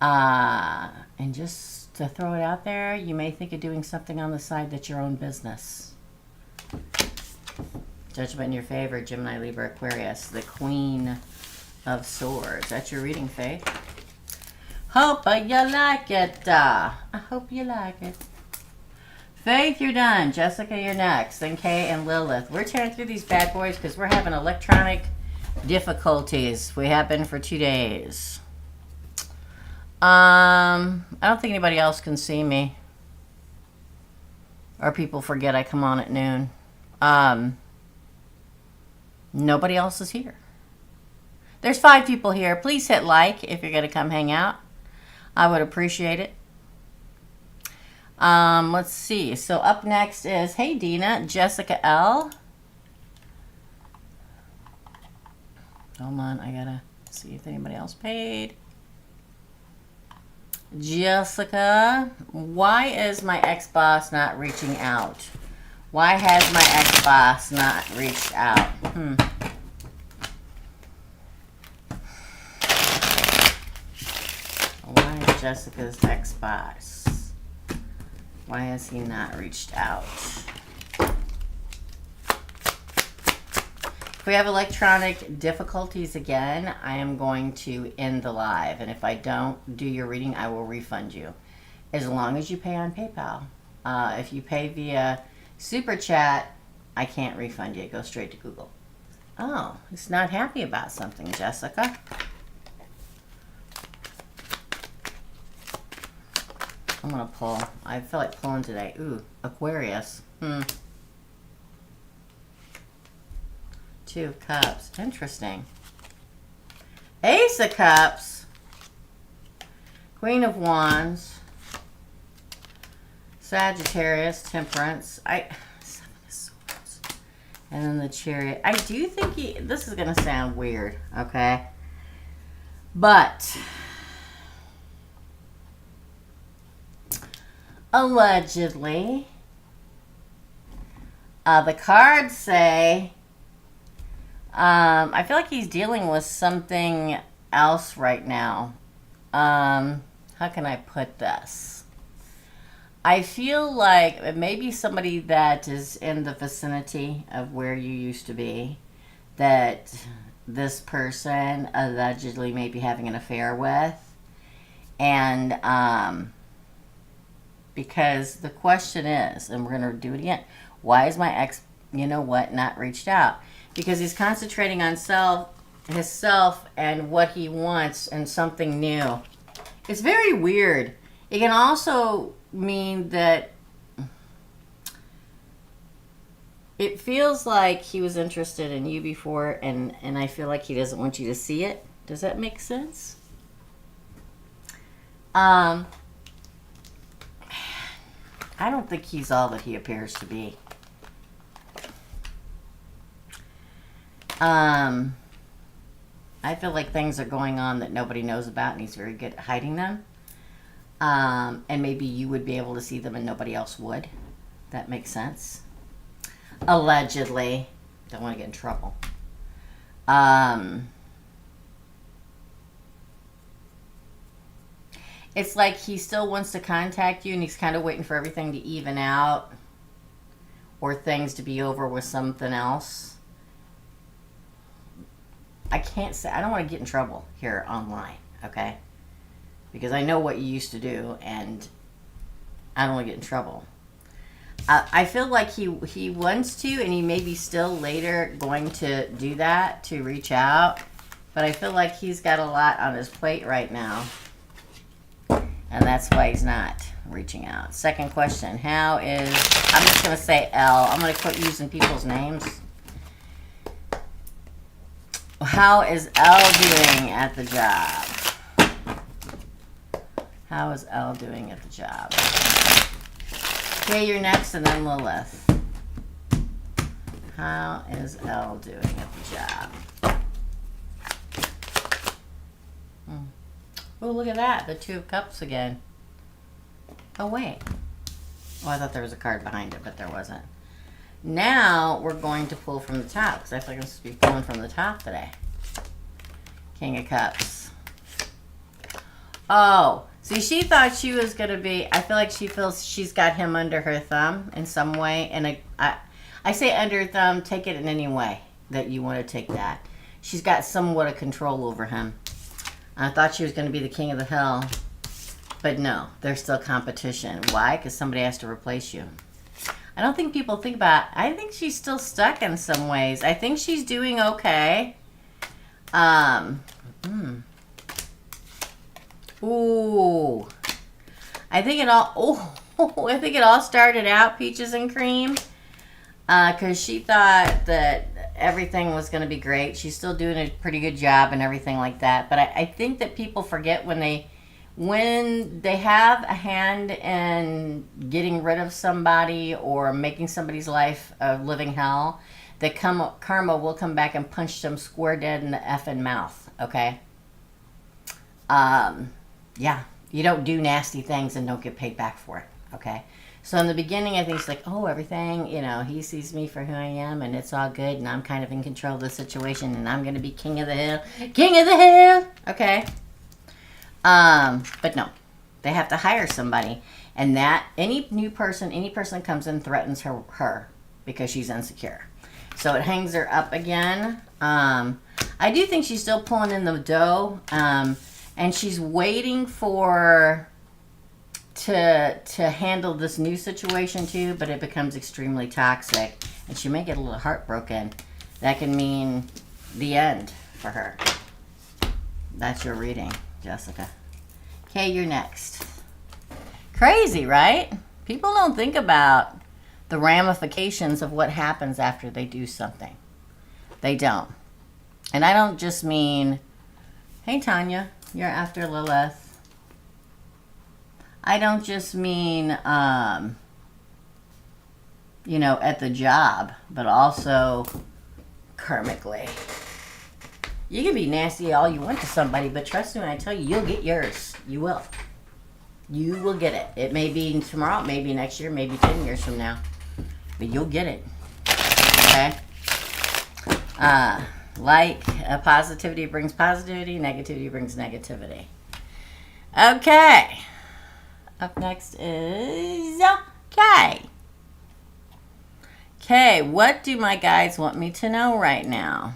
And just to throw it out there, you may think of doing something on the side that's your own business. Judgment in your favor, Gemini, Libra, Aquarius, the Queen of Swords. That's your reading, Faith. Hope you like it. I hope you like it. Faith, you're done. Jessica, you're next. Then Kay and Lilith. We're tearing through these bad boys because we're having electronic difficulties. We have been for 2 days. I don't think anybody else can see me. Or people forget I come on at noon. Nobody else is here. There's 5 people here. Please hit like if you're going to come hang out. I would appreciate it. Let's see. So up next is, hey Dina, Jessica L. Hold on, I gotta see if anybody else paid. Jessica, why is my ex-boss not reaching out? Why has my ex-boss not reached out? Why is Jessica's ex-boss? Why has he not reached out? If we have electronic difficulties again, I am going to end the live. And if I don't do your reading, I will refund you. As long as you pay on PayPal. If you pay via Super Chat, I can't refund you. It goes straight to Google. Oh, he's not happy about something, Jessica. I'm going to pull. I feel like pulling today. Ooh, Aquarius. 2 of Cups. Interesting. Ace of Cups. Queen of Wands. Sagittarius. Temperance. 7 of Swords. And then the Chariot. I do think this is going to sound weird, okay? But allegedly, the cards say, I feel like he's dealing with something else right now. How can I put this? I feel like it may be somebody that is in the vicinity of where you used to be, that this person allegedly may be having an affair with. And, because the question is, and we're going to do it again, why is my ex, not reached out? Because he's concentrating on himself and what he wants and something new. It's very weird. It can also mean that it feels like he was interested in you before, and I feel like he doesn't want you to see it. Does that make sense? I don't think he's all that he appears to be. I feel like things are going on that nobody knows about, and he's very good at hiding them. And maybe you would be able to see them and nobody else would. That makes sense. Allegedly. Don't want to get in trouble. It's like he still wants to contact you, and he's kind of waiting for everything to even out or things to be over with something else. I can't say, I don't want to get in trouble here online, okay? Because I know what you used to do, and I don't want to get in trouble. I feel like he wants to, and he may be still later going to do that, to reach out. But I feel like he's got a lot on his plate right now. And that's why he's not reaching out. Second question. How is... I'm just going to say L. I'm going to quit using people's names. How is L doing at the job? How is L doing at the job? Okay, you're next, and then Lilith. How is L doing at the job? Oh, look at that. The 2 of Cups again. Oh, wait. Oh, I thought there was a card behind it, but there wasn't. Now, we're going to pull from the top, because I feel like I'm supposed to be pulling from the top today. King of Cups. Oh, see, she thought she was going to be, I feel like she feels she's got him under her thumb in some way. And I say under her thumb, take it in any way that you want to take that. She's got somewhat of control over him. I thought she was going to be the king of the hill. But no, there's still competition. Why? Because somebody has to replace you. I don't think people think about it. I think she's still stuck in some ways. I think she's doing okay. Ooh. I think it all started out peaches and cream. Because she thought that everything was going to be great. She's still doing a pretty good job and everything like that. But I think that people forget when they have a hand in getting rid of somebody or making somebody's life a living hell, that karma will come back and punch them square dead in the effing mouth, okay? Yeah, you don't do nasty things and don't get paid back for it, okay? So in the beginning, I think it's like, oh, everything, he sees me for who I am, and it's all good, and I'm kind of in control of the situation, and I'm going to be king of the hill, okay? But no, they have to hire somebody, and that any person that comes in threatens her because she's insecure. So it hangs her up again. I do think she's still pulling in the dough, and she's waiting to handle this new situation too, but it becomes extremely toxic, and she may get a little heartbroken. That can mean the end for her. That's your reading, Jessica. Okay, you're next. Crazy, right? People don't think about the ramifications of what happens after they do something. They don't. And I don't just mean, hey, Tanya, you're after Lilith. I don't just mean, at the job, but also karmically. You can be nasty all you want to somebody, but trust me when I tell you, you'll get yours. You will. You will get it. It may be tomorrow, it may be next year, maybe 10 years from now. But you'll get it. Okay? Positivity brings positivity, negativity brings negativity. Okay. Up next is Kay. Kay, what do my guides want me to know right now?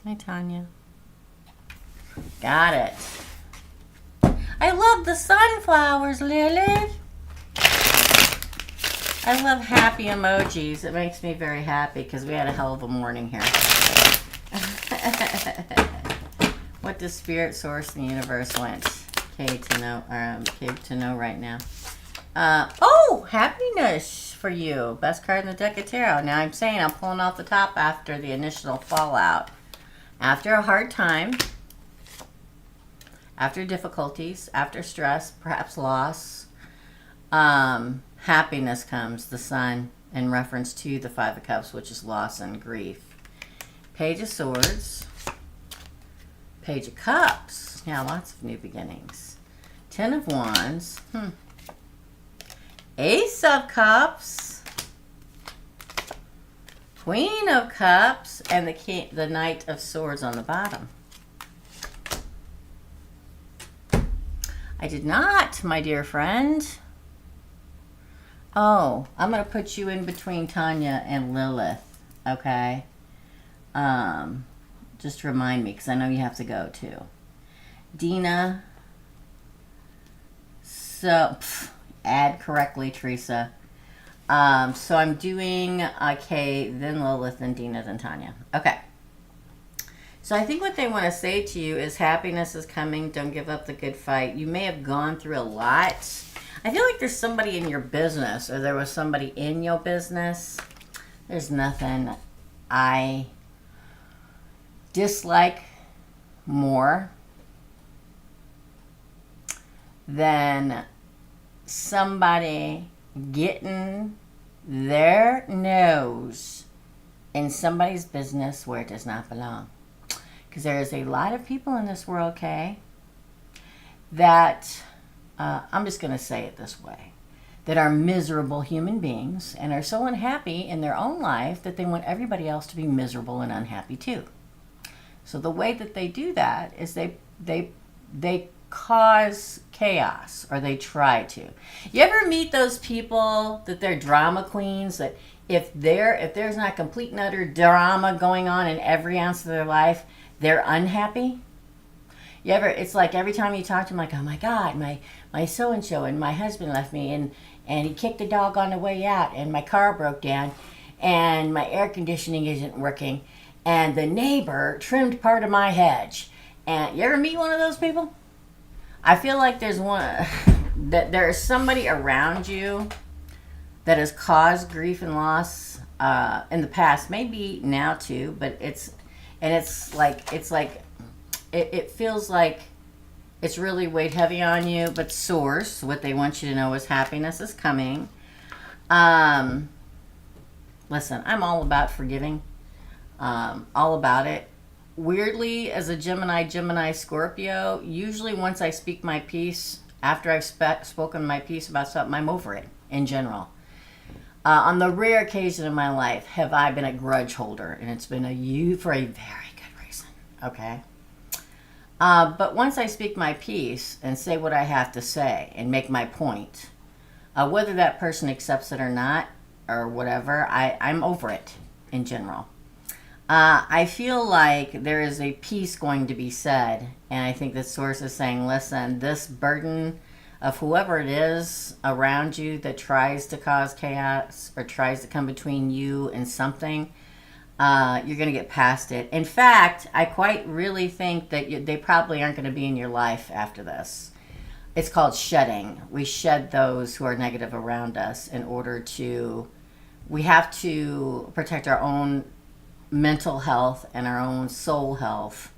Hi, Tanya. Got it. I love the sunflowers, Lily. I love happy emojis. It makes me very happy because we had a hell of a morning here. What does Spirit, Source, and the Universe want Kay to know right now? Happiness for you. Best card in the deck of tarot. Now I'm saying I'm pulling off the top after the initial fallout. After a hard time, after difficulties, after stress, perhaps loss, happiness comes, the Sun, in reference to the Five of Cups, which is loss and grief. Page of Swords. Page of Cups. Yeah, lots of new beginnings. Ten of Wands. Ace of Cups. Queen of Cups. And the Knight of Swords on the bottom. I did not, my dear friend. Oh, I'm going to put you in between Tanya and Lilith. Okay? Just remind me, because I know you have to go too. Dina. So, add correctly, Teresa. So I'm doing Kay, then Lilith, then Dina, then Tanya. Okay. So I think what they want to say to you is happiness is coming. Don't give up the good fight. You may have gone through a lot. I feel like there's somebody in your business, or there was somebody in your business. There's nothing I dislike more than somebody getting their nose in somebody's business where it does not belong. Because there is a lot of people in this world, Kay, that, I'm just going to say it this way, that are miserable human beings and are so unhappy in their own life that they want everybody else to be miserable and unhappy too. So the way that they do that is they cause chaos, or they try to. You ever meet those people that they're drama queens, that if there's not complete and utter drama going on in every ounce of their life, they're unhappy? It's like every time you talk to them, like, oh my God, my so-and-so and my husband left me, and he kicked the dog on the way out, and my car broke down, and my air conditioning isn't working, and the neighbor trimmed part of my hedge. And you ever meet one of those people? I feel like there's there is somebody around you that has caused grief and loss in the past, maybe now too, but it feels like it's really weighed heavy on you. But source, what they want you to know is happiness is coming. Listen, I'm all about forgiving. All about it. Weirdly, as a Gemini, Scorpio, usually once I speak my piece, after I've spoken my piece about something, I'm over it in general. On the rare occasion in my life have I been a grudge holder, and it's been for a very good reason. Okay? But once I speak my piece and say what I have to say and make my point, whether that person accepts it or not, or whatever, I'm over it in general. I feel like there is a piece going to be said, and I think the source is saying, listen, this burden of whoever it is around you that tries to cause chaos or tries to come between you and something, you're going to get past it. In fact, I quite really think that they probably aren't going to be in your life after this. It's called shedding. We shed those who are negative around us in order to, we have to protect our own mental health and our own soul health.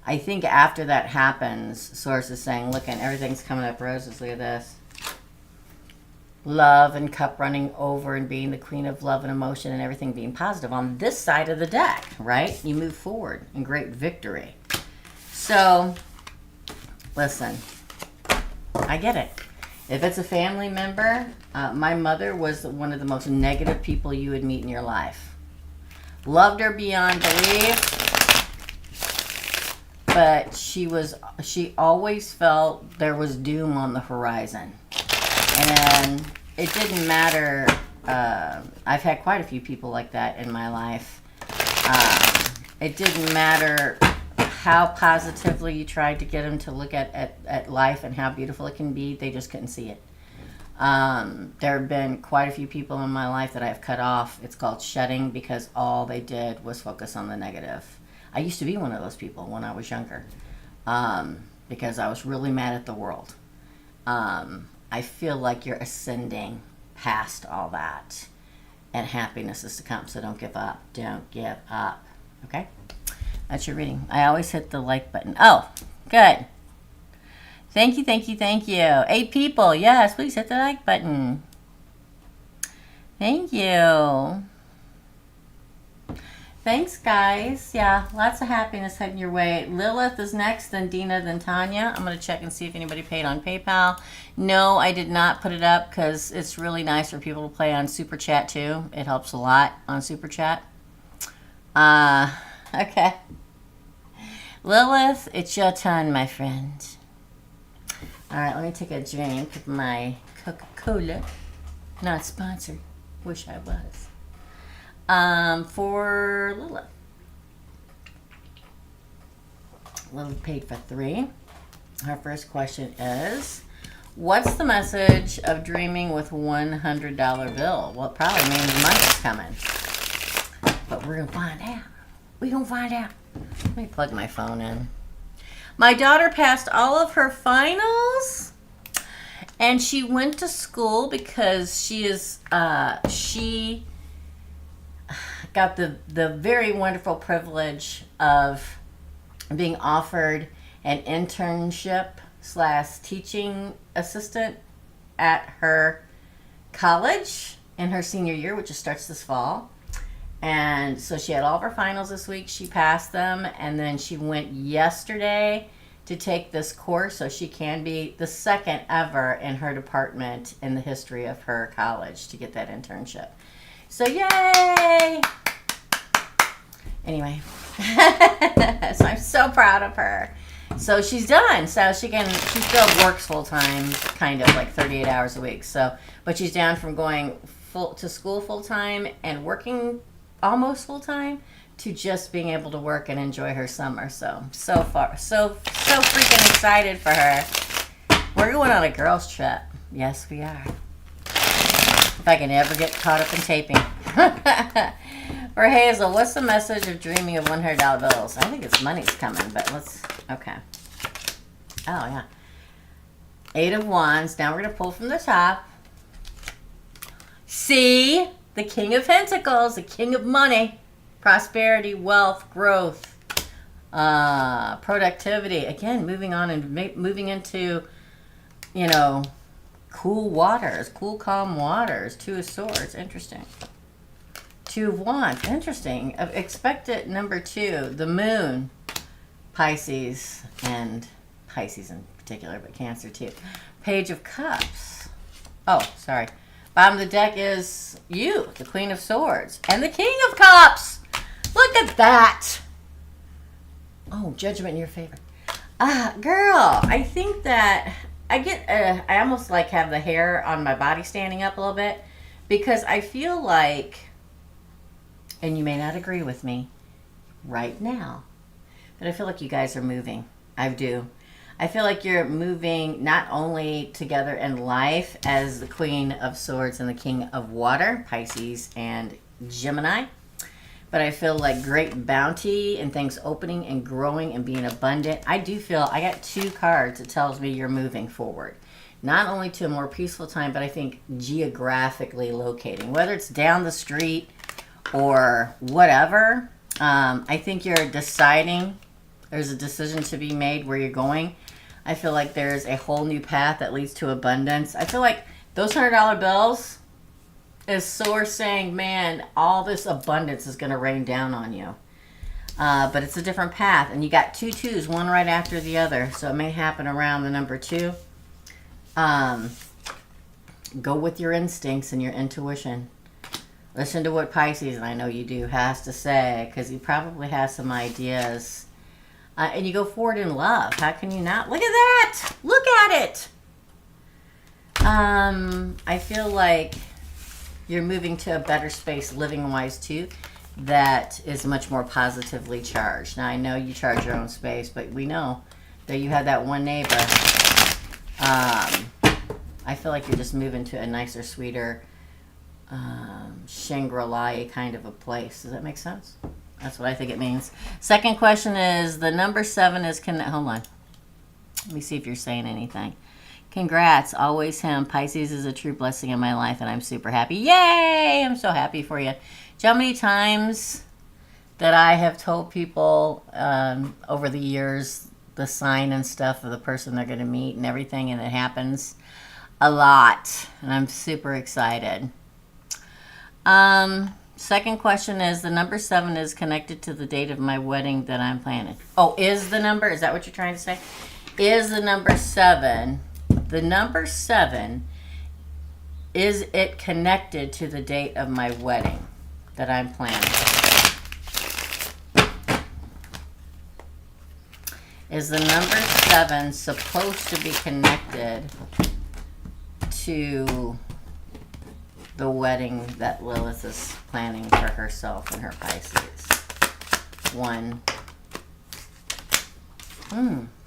I think after that happens, source is saying, look, and everything's coming up roses. Look at this. Love and cup running over and being the queen of love and emotion and everything being positive on this side of the deck, right? You move forward in great victory. So, listen, I get it. If it's a family member, my mother was one of the most negative people you would meet in your life. Loved her beyond belief, but she always felt there was doom on the horizon. And it didn't matter. I've had quite a few people like that in my life. It didn't matter how positively you tried to get them to look at life and how beautiful it can be. They just couldn't see it. There have been quite a few people in my life that I've cut off. It's called shedding, because all they did was focus on the negative. I used to be one of those people when I was younger, because I was really mad at the world. I feel like you're ascending past all that, and happiness is to come, so don't give up. Don't give up. Okay? That's your reading. I always hit the like button. Oh, good. Thank you, thank you, thank you. 8 people. Yes, please hit the like button. Thank you. Thanks, guys. Yeah, lots of happiness heading your way. Lilith is next, then Dina, then Tanya. I'm going to check and see if anybody paid on PayPal. No, I did not put it up because it's really nice for people to play on Super Chat, too. It helps a lot on Super Chat. Okay. Lilith, it's your turn, my friend. All right, let me take a drink of my Coca-Cola. Not sponsored. Wish I was. For Lilith. Lilith paid for 3. Our first question is, what's the message of dreaming with $100 bill? Well, it probably means money's coming. But we're going to find out. We're going to find out. Let me plug my phone in. My daughter passed all of her finals, and she went to school because she got the very wonderful privilege of being offered an internship / teaching assistant at her college in her senior year, which just starts this fall. And so she had all of her finals this week. She passed them, and then she went yesterday to take this course so she can be the second ever in her department in the history of her college to get that internship. So yay! Anyway, So I'm so proud of her. So she's done. So she still works full time, kind of like 38 hours a week. So, but she's down from going to school full time and working almost full time to just being able to work and enjoy her summer. So freaking excited for her. We're going on a girls trip. Yes, we are. If I can ever get caught up in taping. For Hazel, what's the message of dreaming of $100 bills? I think it's money's coming, but let's, okay. Oh, yeah. 8 of Wands. Now we're going to pull from the top. See? The King of Pentacles, the King of Money. Prosperity, wealth, growth, productivity. Again, moving on and moving into, you know, cool waters, cool, calm waters. 2 of Swords. Interesting. 2 of Wands. Interesting. Expected number 2. The Moon. Pisces. And Pisces in particular, but Cancer too. Page of Cups. Oh, sorry. Bottom of the deck is you, the Queen of Swords. And the King of Cups. Look at that. Oh, judgment in your favor. Girl, I think that I almost like have the hair on my body standing up a little bit. Because I feel like, and you may not agree with me right now, but I feel like you guys are moving. I do. I feel like you're moving not only together in life as the Queen of Swords and the King of Water, Pisces and Gemini, but I feel like great bounty and things opening and growing and being abundant. I do feel, I got 2 cards that tells me you're moving forward. Not only to a more peaceful time, but I think geographically locating. Whether it's down the street or whatever, I think you're deciding. There's a decision to be made where you're going. I feel like there's a whole new path that leads to abundance. I feel like those $100 bills is Source saying, man, all this abundance is going to rain down on you. But it's a different path. And you got 2 2s, one right after the other. So it may happen around the number 2. Go with your instincts and your intuition. Listen to what Pisces, and I know you do, has to say, because he probably has some ideas. And you go forward in love. How can you not? Look at that! Look at it! I feel like you're moving to a better space, living-wise, too, that is much more positively charged. Now, I know you charge your own space, but we know that you have that one neighbor. I feel like you're just moving to a nicer, sweeter, Shangri-La kind of a place. Does that make sense? That's what I think it means. Second question is, the number 7 is, hold on. Let me see if you're saying anything. Congrats, always him. Pisces is a true blessing in my life, and I'm super happy. Yay! I'm so happy for you. Do you know how many times that I have told people over the years the sign and stuff of the person they're going to meet and everything, and it happens a lot, and I'm super excited. Second question is, the number 7 is connected to the date of my wedding that I'm planning. Oh, is the number? Is that what you're trying to say? Is the number 7, is it connected to the date of my wedding that I'm planning? Is the number 7 supposed to be connected to the wedding that Lilith is planning for herself and her Pisces? 1.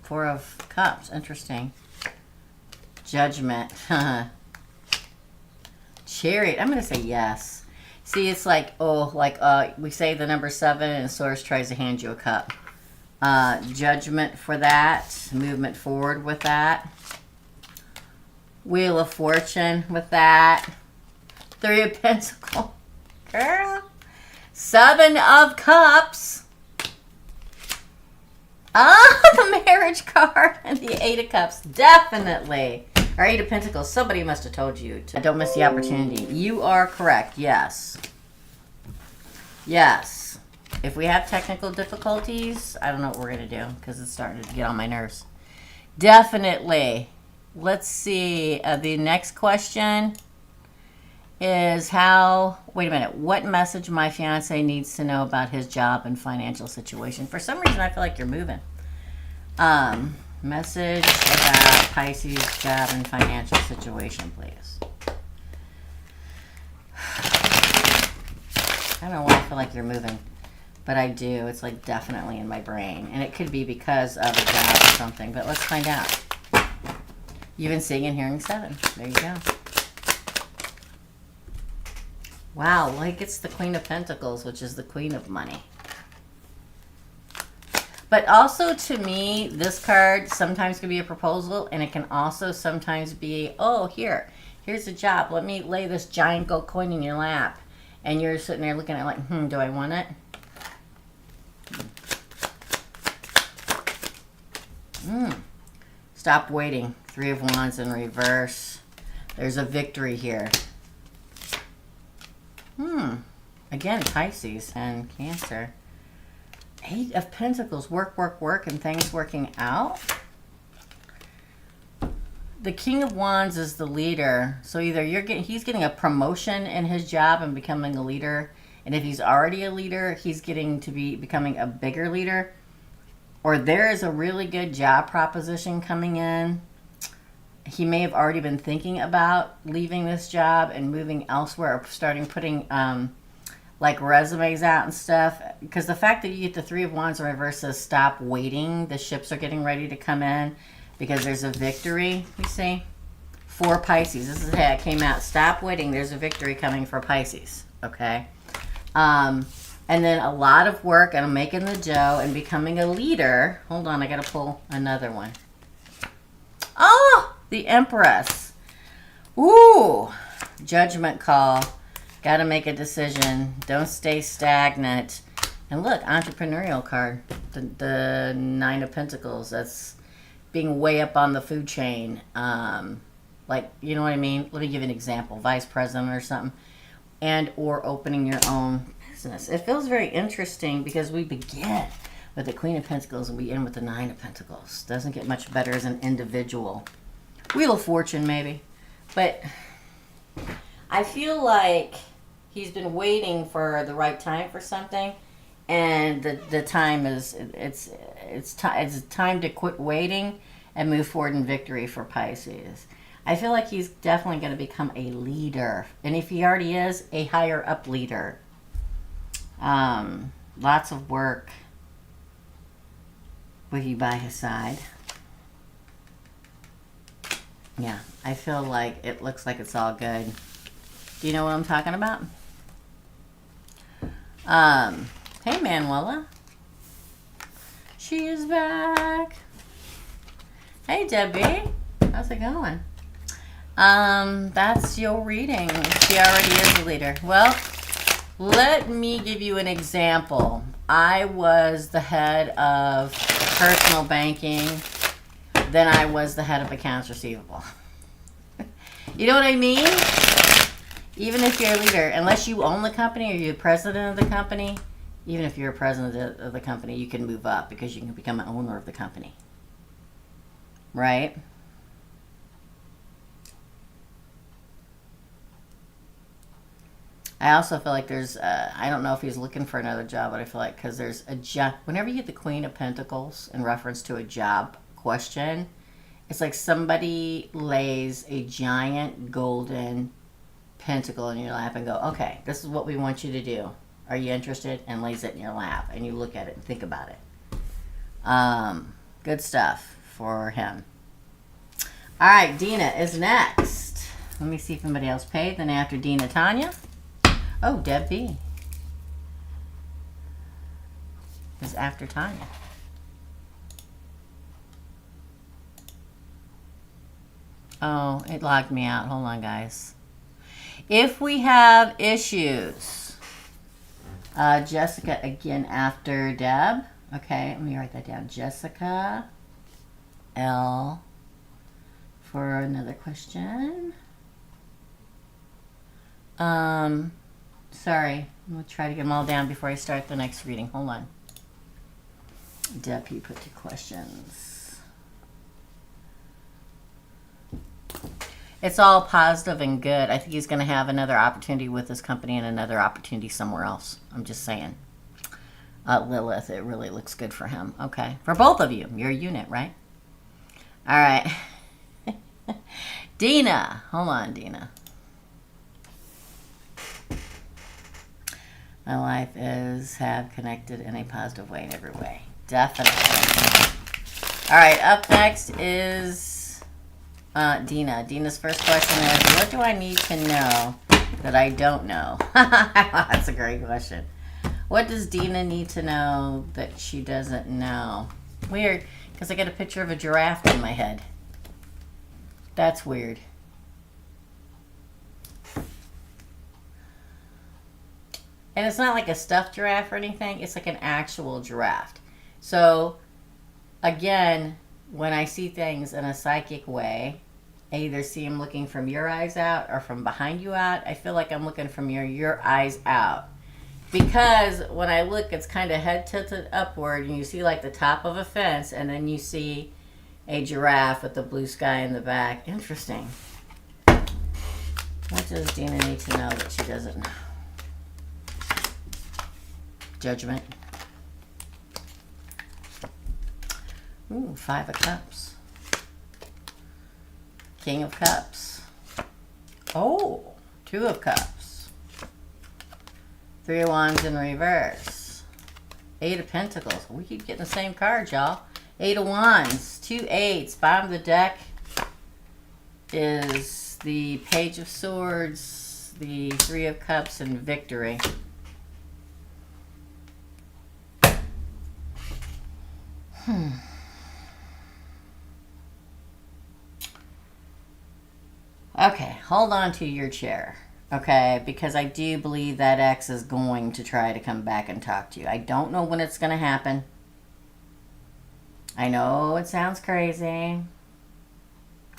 4 of Cups. Interesting. Judgment. Chariot. I'm going to say yes. See, it's like, we say the number 7 and Source tries to hand you a cup. Judgment for that. Movement forward with that. Wheel of Fortune with that. 3 of Pentacles. Girl. 7 of Cups. The marriage card and the 8 of Cups. Definitely. Or 8 of Pentacles. Somebody must have told you to. Don't miss the opportunity. You are correct. Yes. Yes. If we have technical difficulties, I don't know what we're going to do because it's starting to get on my nerves. Definitely. Let's see. The next question is how, wait a minute, what message my fiance needs to know about his job and financial situation. For some reason, I feel like you're moving. Message about Pisces job and financial situation, please. I don't know why I feel like you're moving, but I do. It's like definitely in my brain. And it could be because of a job or something, but let's find out. You've been seeing and hearing 7. There you go. Wow, like it's the Queen of Pentacles, which is the Queen of Money. But also to me, this card sometimes can be a proposal, and it can also sometimes be, oh, here's a job. Let me lay this giant gold coin in your lap. And you're sitting there looking at it like, do I want it? Stop waiting. 3 of Wands in reverse. There's a victory here. Again, Pisces and Cancer. 8 of Pentacles. Work, work, work, and things working out. The King of Wands is the leader. So either he's getting a promotion in his job and becoming a leader. And if he's already a leader, he's getting to be becoming a bigger leader. Or there is a really good job proposition coming in. He may have already been thinking about leaving this job and moving elsewhere, or starting putting like resumes out and stuff. Because the fact that you get the 3 of Wands in reverse says stop waiting. The ships are getting ready to come in because there's a victory, you see. For Pisces. This is how it came out. Stop waiting. There's a victory coming for Pisces. Okay. And then a lot of work and making the dough and becoming a leader. Hold on. I got to pull another one. Oh! The Empress. Ooh. Judgment call. Got to make a decision. Don't stay stagnant. And look, entrepreneurial card. The 9 of Pentacles. That's being way up on the food chain. Like, you know what I mean? Let me give you an example. Vice president or something. And or opening your own business. It feels very interesting because we begin with the Queen of Pentacles and we end with the 9 of Pentacles. Doesn't get much better as an individual. Wheel of Fortune, maybe. But I feel like he's been waiting for the right time for something. And the time is, it's time to quit waiting and move forward in victory for Pisces. I feel like he's definitely going to become a leader. And if he already is, a higher up leader. Lots of work with you by his side. Yeah, I feel like it looks like it's all good. Do you know what I'm talking about? Hey, Manuela. She is back. Hey, Debbie. How's it going? That's your reading. She already is a leader. Well, let me give you an example. I was the head of personal banking. Then I was the head of accounts receivable. You know what I mean? Even if you're a leader, unless you own the company or you're the president of the company, even if you're a president of the company, you can move up because you can become an owner of the company. Right? I also feel like there's, I don't know if he's looking for another job, but I feel like because there's a job, whenever you get the Queen of Pentacles in reference to a job question, it's like somebody lays a giant golden pentacle in your lap and go, okay, this is what we want you to do. Are you interested? And lays it in your lap and you look at it and think about it. Good stuff for him. All right, Dina is next. Let me see if anybody else paid. Then after Dina, Tanya. Oh, Deb B is after Tanya. Oh, it logged me out. Hold on, guys. If we have issues, Jessica again after Deb. Okay, let me write that down. Jessica L for another question. Sorry, I'm going to try to get them all down before I start the next reading. Hold on. Deb, you put 2 questions. It's all positive and good. I think he's going to have another opportunity with this company and another opportunity somewhere else. I'm just saying. Lilith, it really looks good for him. Okay. For both of you. You're a unit, right? All right. Dina. Hold on, Dina. My life is have connected in a positive way in every way. Definitely. All right. Up next is Dina. Dina's first question is, what do I need to know that I don't know? That's a great question. What does Dina need to know that she doesn't know? Weird, because I got a picture of a giraffe in my head. That's weird. And it's not like a stuffed giraffe or anything. It's like an actual giraffe. So, again, when I see things in a psychic way, I either see them looking from your eyes out or from behind you out. I feel like I'm looking from your eyes out. Because when I look, it's kind of head tilted upward, and you see like the top of a fence, and then you see a giraffe with the blue sky in the back. Interesting. What does Dina need to know that she doesn't know? Judgment. Ooh, 5 of Cups. King of Cups. Oh, 2 of Cups. 3 of Wands in reverse. 8 of Pentacles. We keep getting the same card, y'all. 8 of Wands. 2 8s. Bottom of the deck is the Page of Swords, the 3 of Cups, and Victory. Okay, hold on to your chair. Okay, because I do believe that ex is going to try to come back and talk to you. I don't know when it's going to happen. I know it sounds crazy.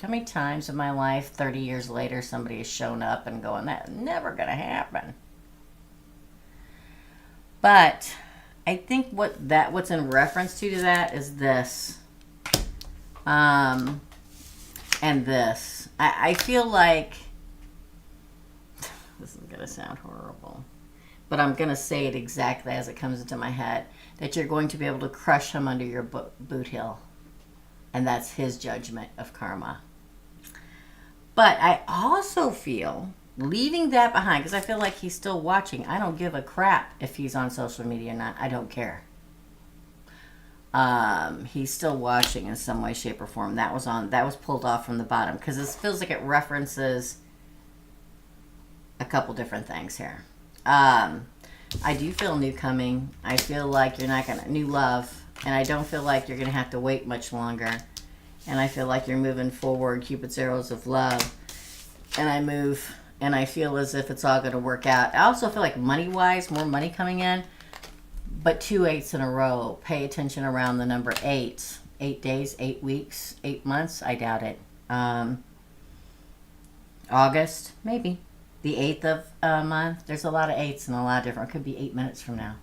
How many times in my life, 30 years later, somebody has shown up and going, that's never going to happen. But I think what's in reference to that is this. And this. I feel like... This is going to sound horrible, but I'm going to say it exactly as it comes into my head, that you're going to be able to crush him under your boot heel. And that's his judgment of karma. But I also feel, leaving that behind, because I feel like he's still watching. I don't give a crap if he's on social media or not. I don't care. He's still watching in some way, shape, or form. That was pulled off from the bottom, because this feels like it references a couple different things here. I do feel new coming. I feel like you're not gonna new love, and I don't feel like you're gonna have to wait much longer. And I feel like you're moving forward, Cupid's arrows of love. And I feel as if it's all gonna work out. I also feel like money-wise, more money coming in, but 2 8s in a row. Pay attention around the number 8. 8 days, 8 weeks, 8 months. I doubt it. August, maybe. The 8th of a month. There's a lot of 8s and a lot of different. It could be 8 minutes from now.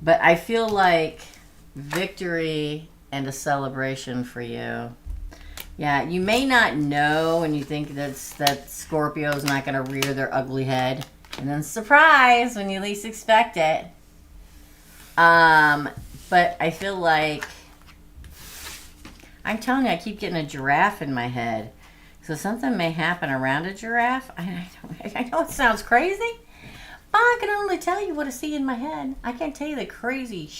But I feel like victory and a celebration for you. Yeah, you may not know, and you think that Scorpio's not going to rear their ugly head. And then surprise, when you least expect it. But I feel like... I'm telling you, I keep getting a giraffe in my head. So something may happen around a giraffe. I know it sounds crazy, but I can only tell you what I see in my head. I can't tell you the crazy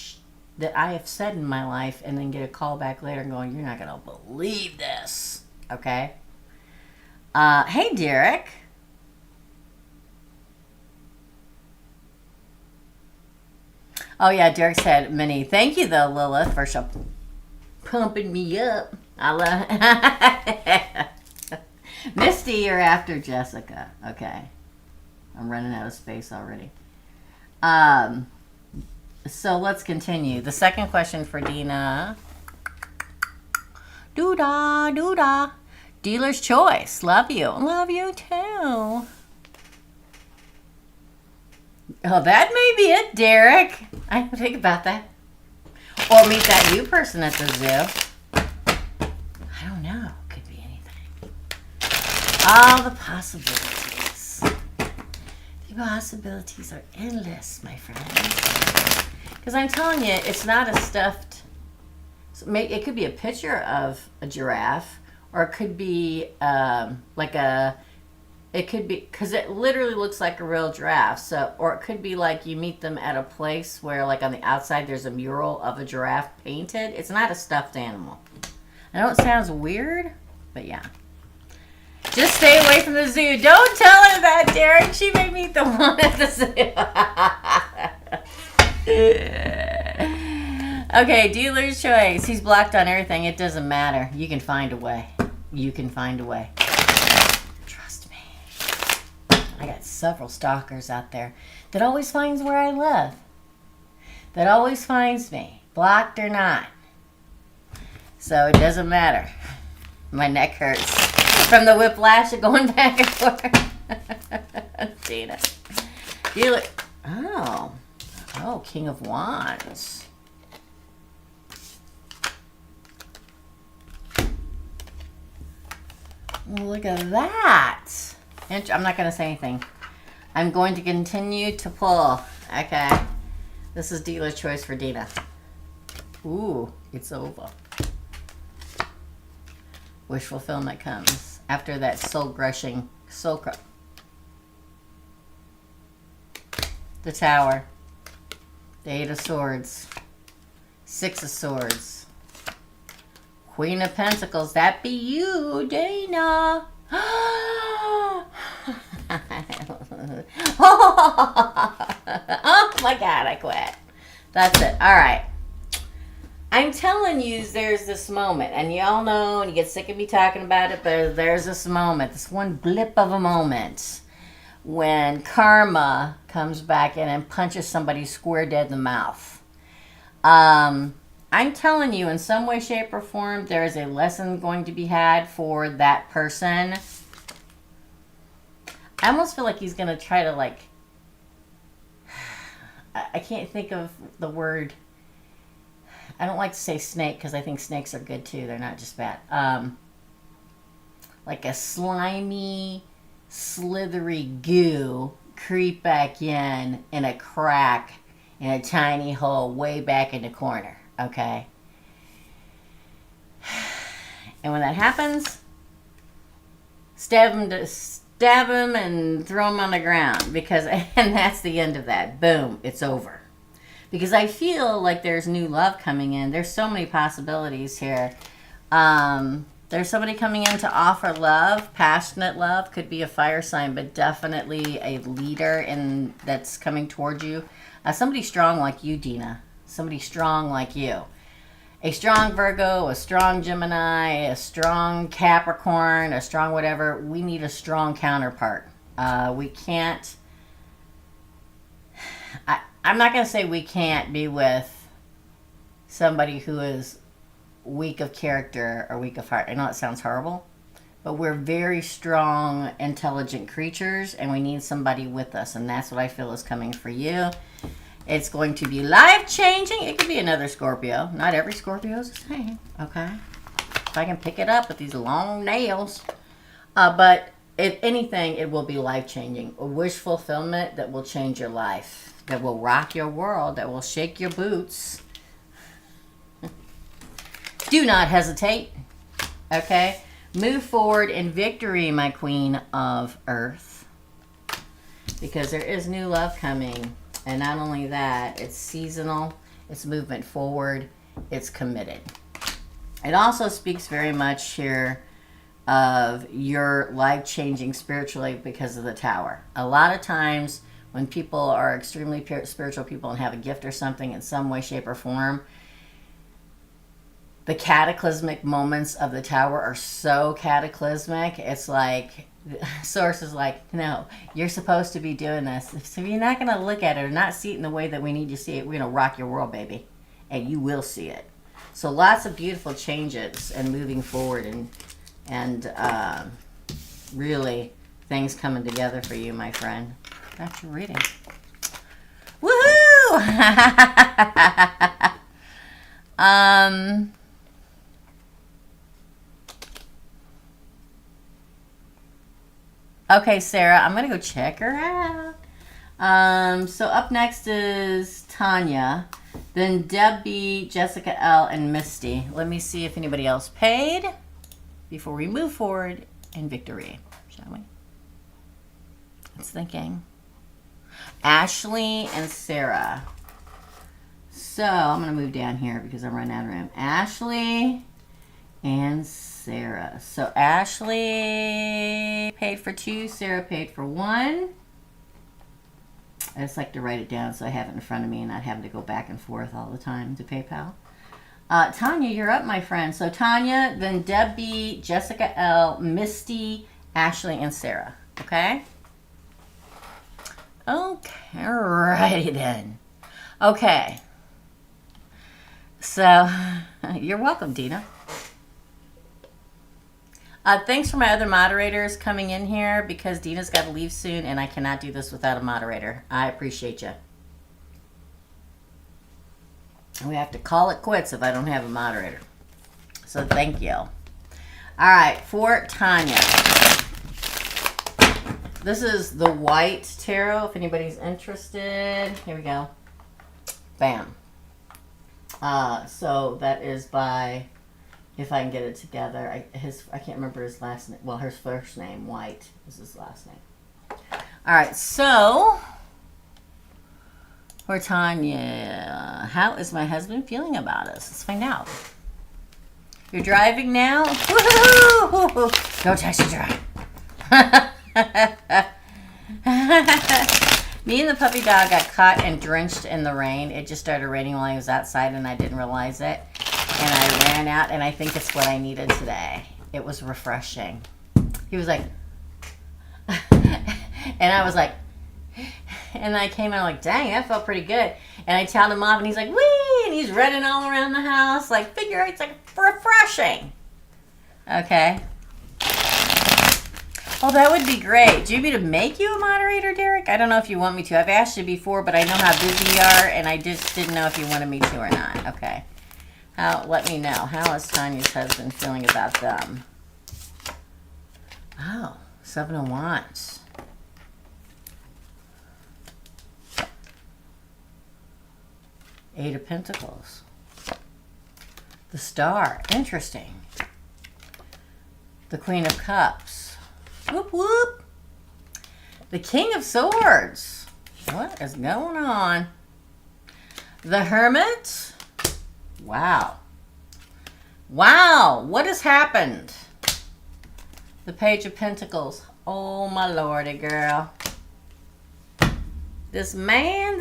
that I have said in my life and then get a call back later and going, you're not going to believe this. Okay? Hey, Derek. Oh, yeah, Derek said many. Thank you, though, Lilith, for pumping me up. I love Misty, you're after Jessica. Okay. I'm running out of space already. So let's continue. The second question for Dina. Doo-dah, doo-dah. Dealer's choice. Love you. Love you too. Oh, that may be it, Derek. I didn't think about that. Or meet that new person at the zoo. I don't know. Could be anything. All the possibilities. The possibilities are endless, my friends. Because I'm telling you, it's not a stuffed... It could be a picture of a giraffe, or it could be like a... It could be, because it literally looks like a real giraffe. So, or it could be like you meet them at a place where, like, on the outside there's a mural of a giraffe painted. It's not a stuffed animal. I know it sounds weird, but yeah. Just stay away from the zoo. Don't tell her that, Derek. She may meet the one at the zoo. Okay, dealer's choice. He's blocked on everything. It doesn't matter. You can find a way. You can find a way. I got several stalkers out there that always finds where I live. That always finds me, blocked or not. So it doesn't matter. My neck hurts from the whiplash of going back and forth. Dana. Dealer. Oh. Oh, King of Wands. Well, look at that. I'm not going to say anything. I'm going to continue to pull. Okay. This is dealer's choice for Dina. Ooh, it's over. Wish fulfillment comes after that soul-crushing soul crush. The Tower. The Eight of Swords. Six of Swords. Queen of Pentacles. That be you, Dana. Oh my God, I quit. That's it. All right. I'm telling you, there's this moment, and you all know, and you get sick of me talking about it, but there's this moment, this one blip of a moment, when karma comes back in and punches somebody square dead in the mouth. I'm telling you, in some way, shape, or form, there is a lesson going to be had for that person. I almost feel like he's going to try to, like, I can't think of the word. I don't like to say snake because I think snakes are good too. They're not just bad. Like a slimy, slithery goo creep back in a crack in a tiny hole way back in the corner. Okay? And when that happens, stab him and throw him on the ground, because, and that's the end of that. Boom, it's over. Because I feel like there's new love coming in. There's so many possibilities here. There's somebody coming in to offer love, passionate love. Could be a fire sign, but definitely a leader that's coming towards you. Somebody strong like you, Dina. Somebody strong like you. A strong Virgo, a strong Gemini, a strong Capricorn, a strong whatever. We need a strong counterpart. We can't... I'm not going to say we can't be with somebody who is weak of character or weak of heart. I know it sounds horrible, but we're very strong, intelligent creatures, and we need somebody with us, and that's what I feel is coming for you. It's going to be life-changing. It could be another Scorpio. Not every Scorpio is the same, okay? If I can pick it up with these long nails. But if anything, it will be life-changing. A wish fulfillment that will change your life, that will rock your world, that will shake your boots. Do not hesitate, okay? Move forward in victory, my Queen of Earth, because there is new love coming. And not only that, it's seasonal, it's movement forward, it's committed. It also speaks very much here of your life-changing spiritually because of the Tower. A lot of times when people are extremely spiritual people and have a gift or something in some way, shape, or form, the cataclysmic moments of the Tower are so cataclysmic. It's like, Source is like, no, you're supposed to be doing this. So if you're not going to look at it or not see it in the way that we need you to see it, we're going to rock your world, baby. And you will see it. So lots of beautiful changes and moving forward and really things coming together for you, my friend. That's your reading. Woohoo! Okay, Sarah, I'm going to go check her out. So up next is Tanya, then Debbie, Jessica L, and Misty. Let me see if anybody else paid before we move forward in victory, shall we? It's thinking. Ashley and Sarah. So I'm going to move down here because I'm running out of room. Ashley and Sarah. So Ashley paid for 2, Sarah paid for 1. I just like to write it down so I have it in front of me and not having to go back and forth all the time to PayPal. Tanya, you're up, my friend. So Tanya, then Debbie, Jessica L, Misty, Ashley, and Sarah. Okay? Okay, righty then. Okay. So, you're welcome, Dina. Thanks for my other moderators coming in here because Dina's got to leave soon and I cannot do this without a moderator. I appreciate you. We have to call it quits if I don't have a moderator. So thank you. All right, for Tanya. This is the white tarot if anybody's interested. Here we go. Bam. So that is by... If I can get it together, I can't remember his last name. Well, his first name, White, is his last name. All right, so for Tanya, how is my husband feeling about us? Let's find out. You're driving now? Woohoo! Go taxi drive. Me and the puppy dog got caught and drenched in the rain. It just started raining while I was outside and I didn't realize it. And I ran out, and I think it's what I needed today. It was refreshing. He was like, and I was like, and I came out like, dang, that felt pretty good. And I towed him off, and he's like, wee, and he's running all around the house. Like, figure it's like refreshing. Okay. Oh, that would be great. Do you want me to make you a moderator, Derek? I don't know if you want me to. I've asked you before, but I know how busy you are, and I just didn't know if you wanted me to or not. Okay. Let me know. How is Tanya's husband feeling about them? Oh, 7 of Wands. Eight of Pentacles. The Star. Interesting. The Queen of Cups. Whoop, whoop. The King of Swords. What is going on? The Hermit. Wow. Wow. What has happened? The Page of Pentacles. Oh, my lordy, girl. This man.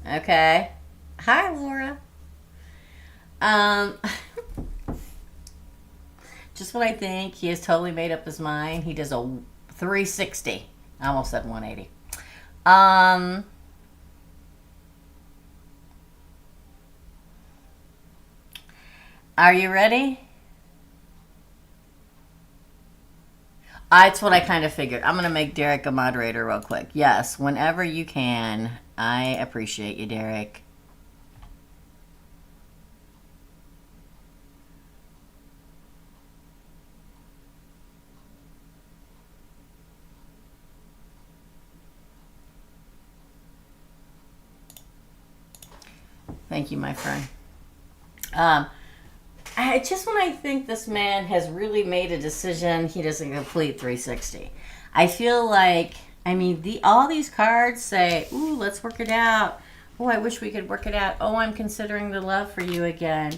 Okay. Hi, Laura. Just what I think. He has totally made up his mind. He does a 360. I almost said 180. Are you ready? It's what I kind of figured. I'm going to make Derek a moderator real quick. Yes, whenever you can. I appreciate you, Derek. Thank you, my friend. Just when I think this man has really made a decision, he does a complete 360. I feel like, I mean, all these cards say, ooh, let's work it out. Oh, I wish we could work it out. Oh, I'm considering the love for you again.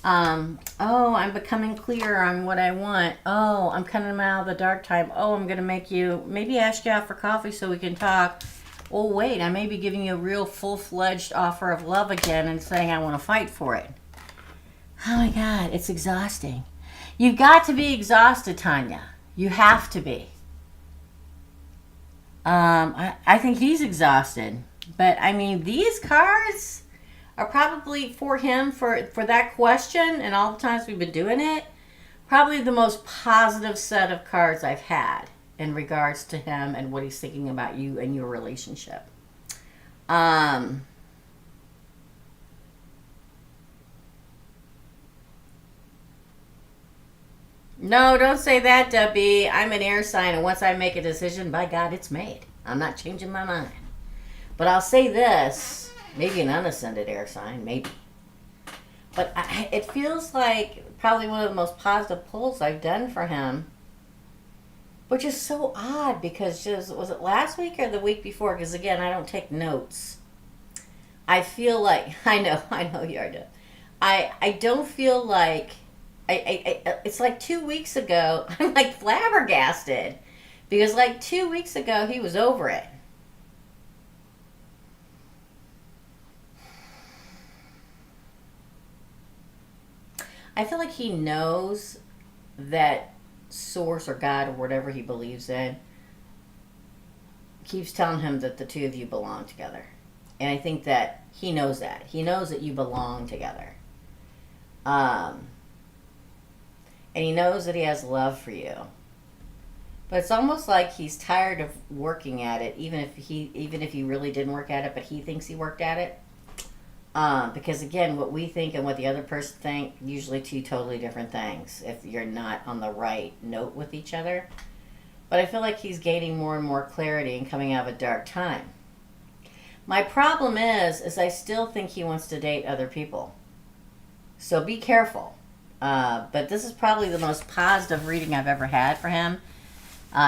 Oh, I'm becoming clearer on what I want. Oh, I'm coming out of the dark time. Oh, I'm going to maybe ask you out for coffee so we can talk. Oh, wait, I may be giving you a real full-fledged offer of love again and saying I want to fight for it. Oh my God, it's exhausting. You've got to be exhausted, Tanya. You have to be. I think he's exhausted. But, I mean, these cards are probably for him, for that question, and all the times we've been doing it, probably the most positive set of cards I've had in regards to him and what he's thinking about you and your relationship. No, don't say that, Debbie. I'm an air sign, and once I make a decision, by God, it's made. I'm not changing my mind. But I'll say this, maybe an unascended air sign, maybe. But it feels like probably one of the most positive pulls I've done for him, which is so odd because just, was it last week or the week before? Because again, I don't take notes. I feel like, I know you are, I don't feel like, it's like 2 weeks ago, I'm like flabbergasted. Because like 2 weeks ago, he was over it. I feel like he knows that source or God or whatever he believes in keeps telling him that the two of you belong together. And I think that he knows that. He knows that you belong together. And he knows that he has love for you. But it's almost like he's tired of working at it, even if he really didn't work at it, but he thinks he worked at it. Because again, what we think and what the other person think, usually two totally different things if you're not on the right note with each other. But I feel like he's gaining more and more clarity and coming out of a dark time. My problem is I still think he wants to date other people. So be careful. But this is probably the most positive reading I've ever had for him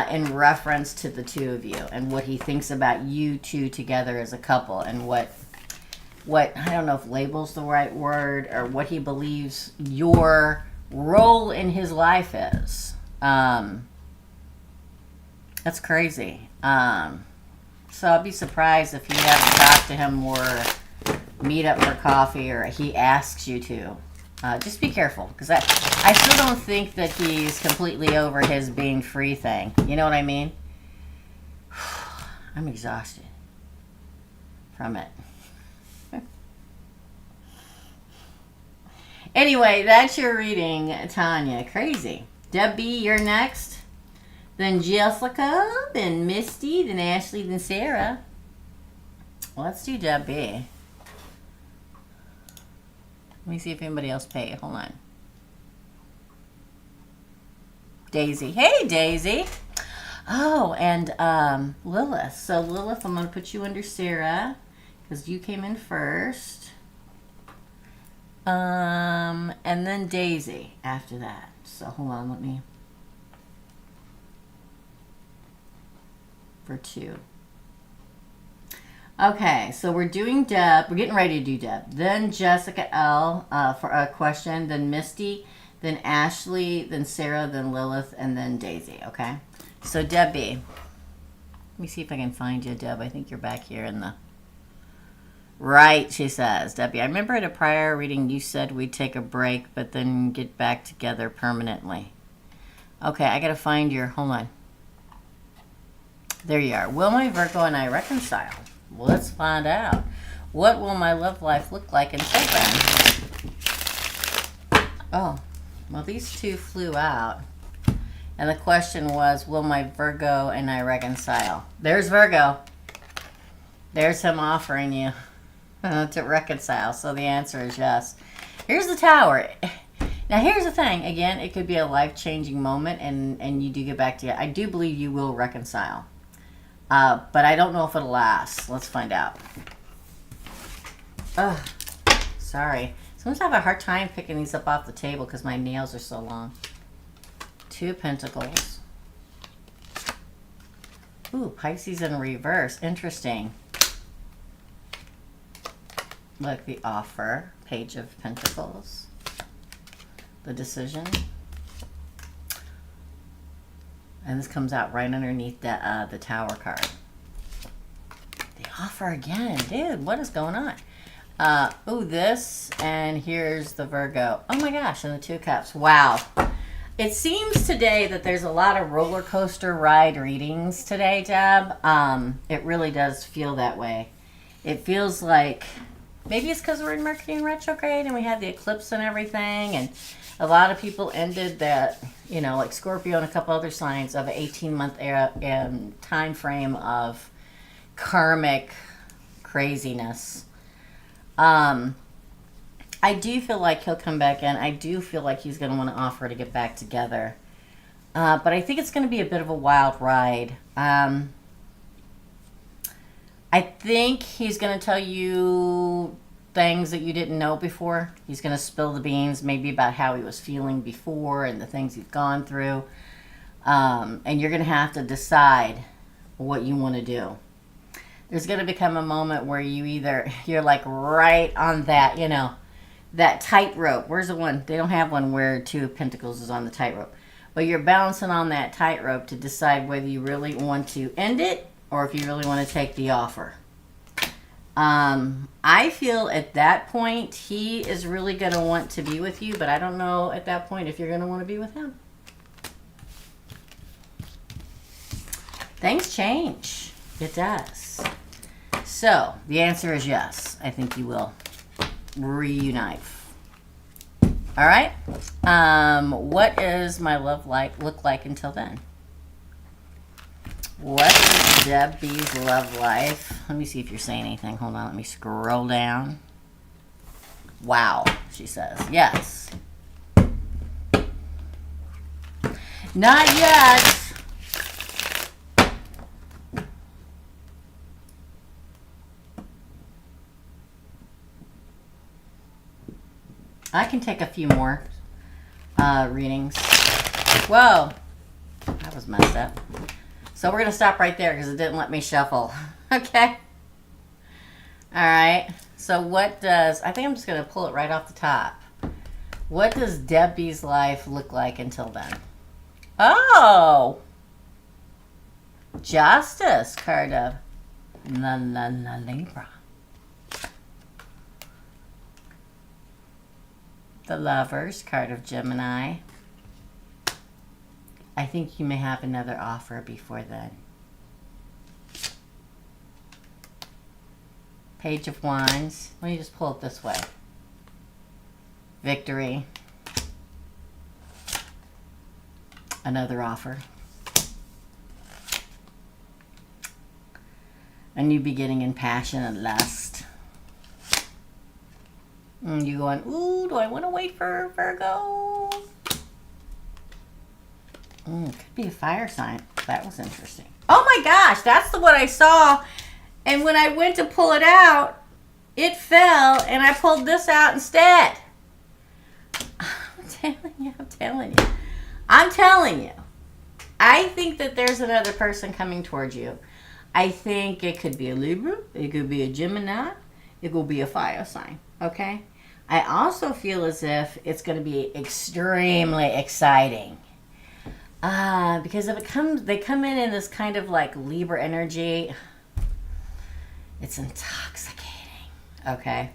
in reference to the two of you and what he thinks about you two together as a couple and what I don't know if label's the right word or what he believes your role in his life is. That's crazy. So I'll be surprised if you haven't talked to him or meet up for coffee or he asks you to. Just be careful, because I still don't think that he's completely over his being free thing. You know what I mean? I'm exhausted from it. Anyway, that's your reading, Tanya. Crazy. Debbie, you're next. Then Jessica, then Misty, then Ashley, then Sarah. Let's do Debbie. Let me see if anybody else paid. Hold on. Daisy. Hey, Daisy. Oh, and Lilith. So, Lilith, I'm going to put you under Sarah because you came in first. And then Daisy after that. So, hold on. Let me... For 2. Okay, so we're doing Deb. We're getting ready to do Deb. Then Jessica L. For a question. Then Misty. Then Ashley. Then Sarah. Then Lilith. And then Daisy. Okay? So Debbie. Let me see if I can find you, Deb. I think you're back here in the... Right, she says. Debbie, I remember at a prior reading you said we'd take a break, but then get back together permanently. Okay, I got to find your... Hold on. There you are. Will my Virgo and I reconcile? Well, let's find out. What will my love life look like until then? Oh, well, these two flew out. And the question was, will my Virgo and I reconcile? There's Virgo. There's him offering you to reconcile. So the answer is yes. Here's the Tower. Now, here's the thing. Again, it could be a life-changing moment, and you do get back together. I do believe you will reconcile. But I don't know if it'll last. Let's find out. Ugh. Sorry. Sometimes I have a hard time picking these up off the table because my nails are so long. 2 of Pentacles. Ooh, Pisces in reverse. Interesting. Look, the offer. Page of Pentacles. The decision. And this comes out right underneath the Tower card. The offer again. Dude, what is going on? Ooh, this. And here's the Virgo. Oh my gosh, and the 2 of Cups. Wow. It seems today that there's a lot of roller coaster ride readings today, Deb. It really does feel that way. It feels like... Maybe it's because we're in Mercury in retrograde and we had the eclipse and everything. And a lot of people ended that, you know, like Scorpio and a couple other signs of an 18-month time frame of karmic craziness. I do feel like he'll come back in. I do feel like he's going to want to offer to get back together. But I think it's going to be a bit of a wild ride. I think he's going to tell you things that you didn't know before. He's going to spill the beans maybe about how he was feeling before and the things he's gone through. And you're going to have to decide what you want to do. There's going to become a moment where you're like right on that, that tightrope. Where's the one? They don't have one where Two of Pentacles is on the tightrope. But you're bouncing on that tightrope to decide whether you really want to end it or if you really want to take the offer. I feel at that point he is really going to want to be with you, but I don't know at that point if you're going to want to be with him. Things change. It does. So the answer is yes. I think you will reunite. All right. What is my love look like until then? What is Debbie's love life? Let me see if you're saying anything. Hold on. Let me scroll down. Wow, she says. Yes. Not yet. I can take a few more readings. Whoa. That was messed up. So we're going to stop right there because it didn't let me shuffle. Okay. All right. So what does... I think I'm just going to pull it right off the top. What does Debbie's life look like until then? Oh! Justice card of Libra. The Lovers card of Gemini. I think you may have another offer before then. Page of Wands. Let me just pull it this way. Victory. Another offer. A new beginning in passion and lust. And you going, ooh, do I want to wait for Virgo? Could be a fire sign. That was interesting. Oh my gosh, that's the one I saw. And when I went to pull it out, it fell and I pulled this out instead. I'm telling you. I think that there's another person coming towards you. I think it could be a Libra. It could be a Gemini. It could be a fire sign. Okay? I also feel as if it's going to be extremely exciting. Because if they come in this kind of like Libra energy, it's intoxicating. Okay?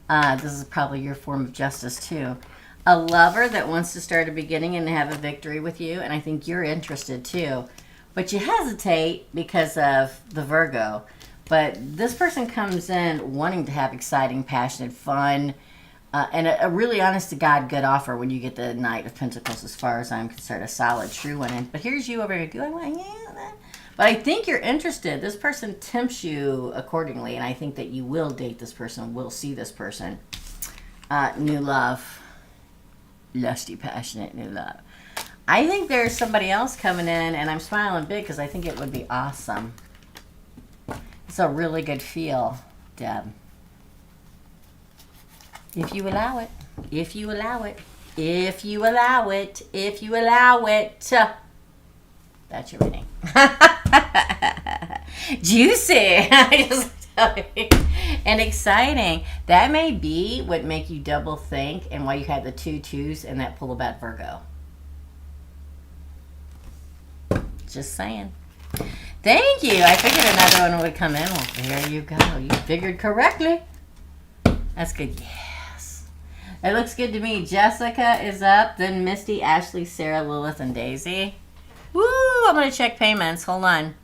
This is probably your form of justice too. A lover that wants to start a beginning and have a victory with you, and I think you're interested too. But you hesitate because of the Virgo. But this person comes in wanting to have exciting, passionate, fun, and a really honest-to-God good offer when you get the Knight of Pentacles, as far as I'm concerned, a solid, true one. But here's you over here. Do I want that? But I think you're interested. This person tempts you accordingly, and I think that you will date this person, will see this person. New love. Lusty, passionate, new love. I think there's somebody else coming in, and I'm smiling big because I think it would be awesome. It's a really good feel, Deb. If you allow it. If you allow it. If you allow it. If you allow it. That's your reading. Juicy. I just tell you. And exciting. That may be what make you double think and why you had the 2 2s and that pull about Virgo. Just saying. Thank you. I figured another one would come in. Well, there you go. You figured correctly. That's good. Yes. It looks good to me. Jessica is up. Then Misty, Ashley, Sarah, Lilith, and Daisy. Woo! I'm going to check payments. Hold on.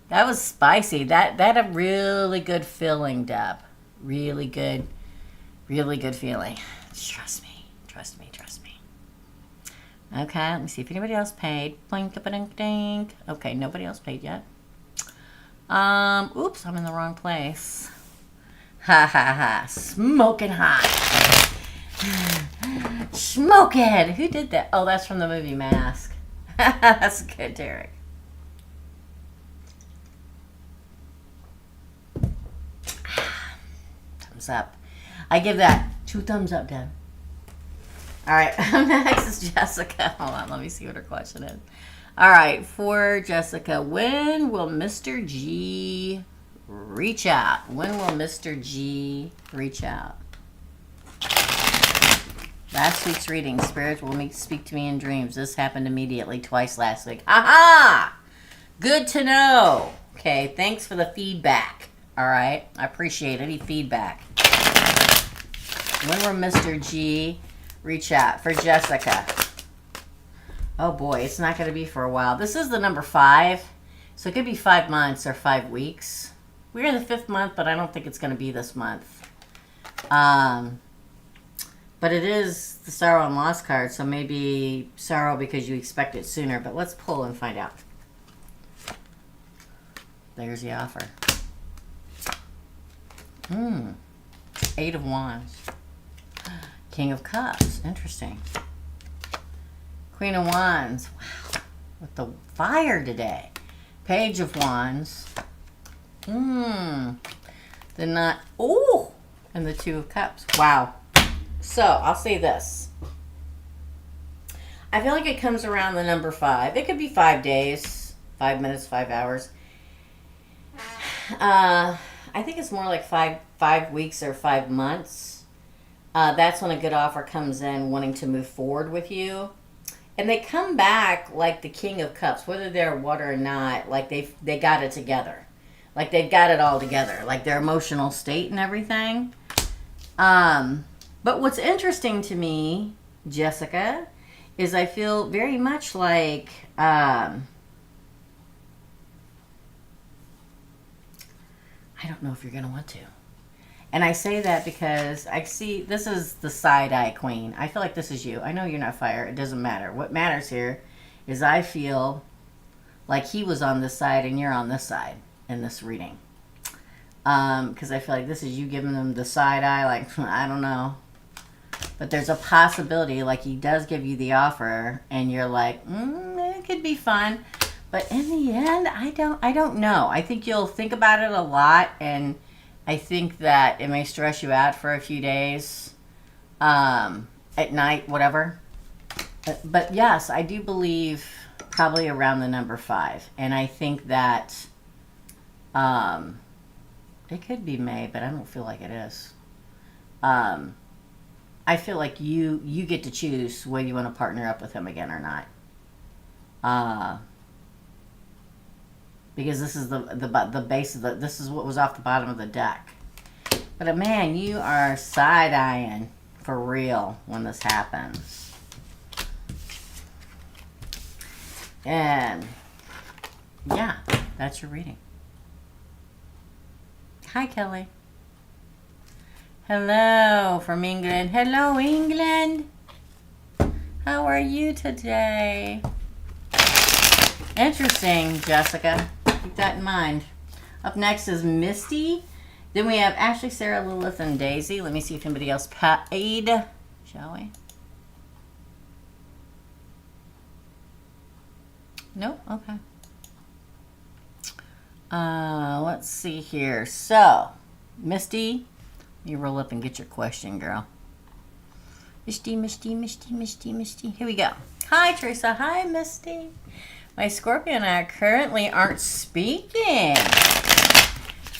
That was spicy. That a really good feeling, Deb. Really good feeling. Trust me. Trust me. Trust me. Okay, let me see if anybody else paid. Blink, dink, dink. Okay, nobody else paid yet. Oops, I'm in the wrong place. Ha ha ha. Smoking hot. Smoking. Who did that? Oh, that's from the movie Mask. That's good, Derek. Thumbs up. I give that 2 thumbs up, Deb. All right, next is Jessica. Hold on, let me see what her question is. All right, for Jessica, when will Mr. G reach out? When will Mr. G reach out? Last week's reading, Spirit will speak to me in dreams. This happened immediately twice last week. Aha! Good to know. Okay, thanks for the feedback. All right, I appreciate any feedback. When will Mr. G reach out? For Jessica. Oh boy, it's not going to be for a while. This is the number 5, so it could be 5 months or 5 weeks. We're in the 5th month, but I don't think it's going to be this month. But it is the sorrow and loss card, so maybe sorrow because you expect it sooner. But let's pull and find out. There's the offer. 8 of Wands. King of Cups. Interesting. Queen of Wands. Wow. With the fire today. Page of Wands. The nut. Oh! And the 2 of Cups. Wow. So, I'll say this. I feel like it comes around the number 5. It could be 5 days, 5 minutes, 5 hours. I think it's more like 5 weeks or 5 months. That's when a good offer comes in wanting to move forward with you. And they come back like the King of Cups, whether they're what or not, like they got it together. Like they've got it all together, like their emotional state and everything. But what's interesting to me, Jessica, is I feel very much like I don't know if you're going to want to. And I say that because I see this is the side-eye queen. I feel like this is you. I know you're not fire. It doesn't matter. What matters here is I feel like he was on this side and you're on this side in this reading. Because I feel like this is you giving them the side-eye, like, I don't know. But there's a possibility, like he does give you the offer, and you're like, it could be fun. But in the end, I don't know. I think you'll think about it a lot, and I think that it may stress you out for a few days, at night, whatever. But yes, I do believe probably around the number 5. And I think that it could be May, but I don't feel like it is. I feel like you get to choose whether you want to partner up with him again or not. Because this is the base of this is what was off the bottom of the deck. But man, you are side-eyeing for real when this happens. And yeah, that's your reading. Hi, Kelly. Hello from England. Hello, England. How are you today? Interesting, Jessica. Keep that in mind. Up next is Misty. Then we have Ashley, Sarah, Lilith, and Daisy. Let me see if anybody else paid. Shall we? Nope. Okay. Let's see here. So, Misty, you roll up and get your question, girl. Misty, Misty, Misty, Misty, Misty. Here we go. Hi, Teresa. Hi, Misty. My Scorpio and I currently aren't speaking.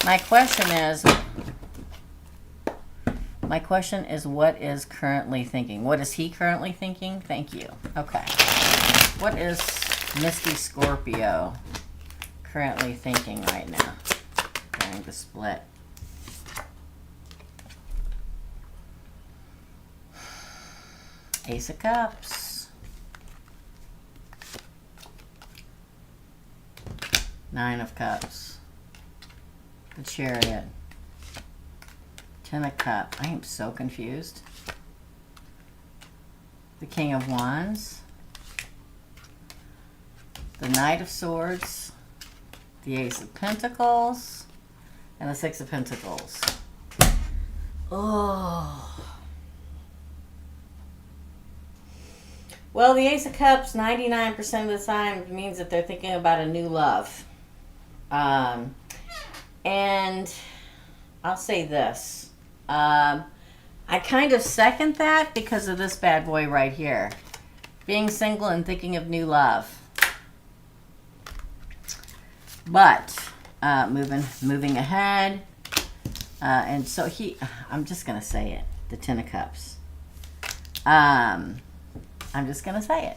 My question is, what is currently thinking? What is he currently thinking? Thank you. Okay. What is Misty Scorpio currently thinking right now during the split? Ace of Cups. 9 of Cups. The Chariot. 10 of Cups. I am so confused. The King of Wands. The Knight of Swords. The Ace of Pentacles. And the 6 of Pentacles. Oh. Well, the Ace of Cups, 99% of the time, means that they're thinking about a new love. And I'll say this. I kind of second that because of this bad boy right here. Being single and thinking of new love. But moving ahead. And so I'm just going to say it. The Ten of Cups. I'm just going to say it.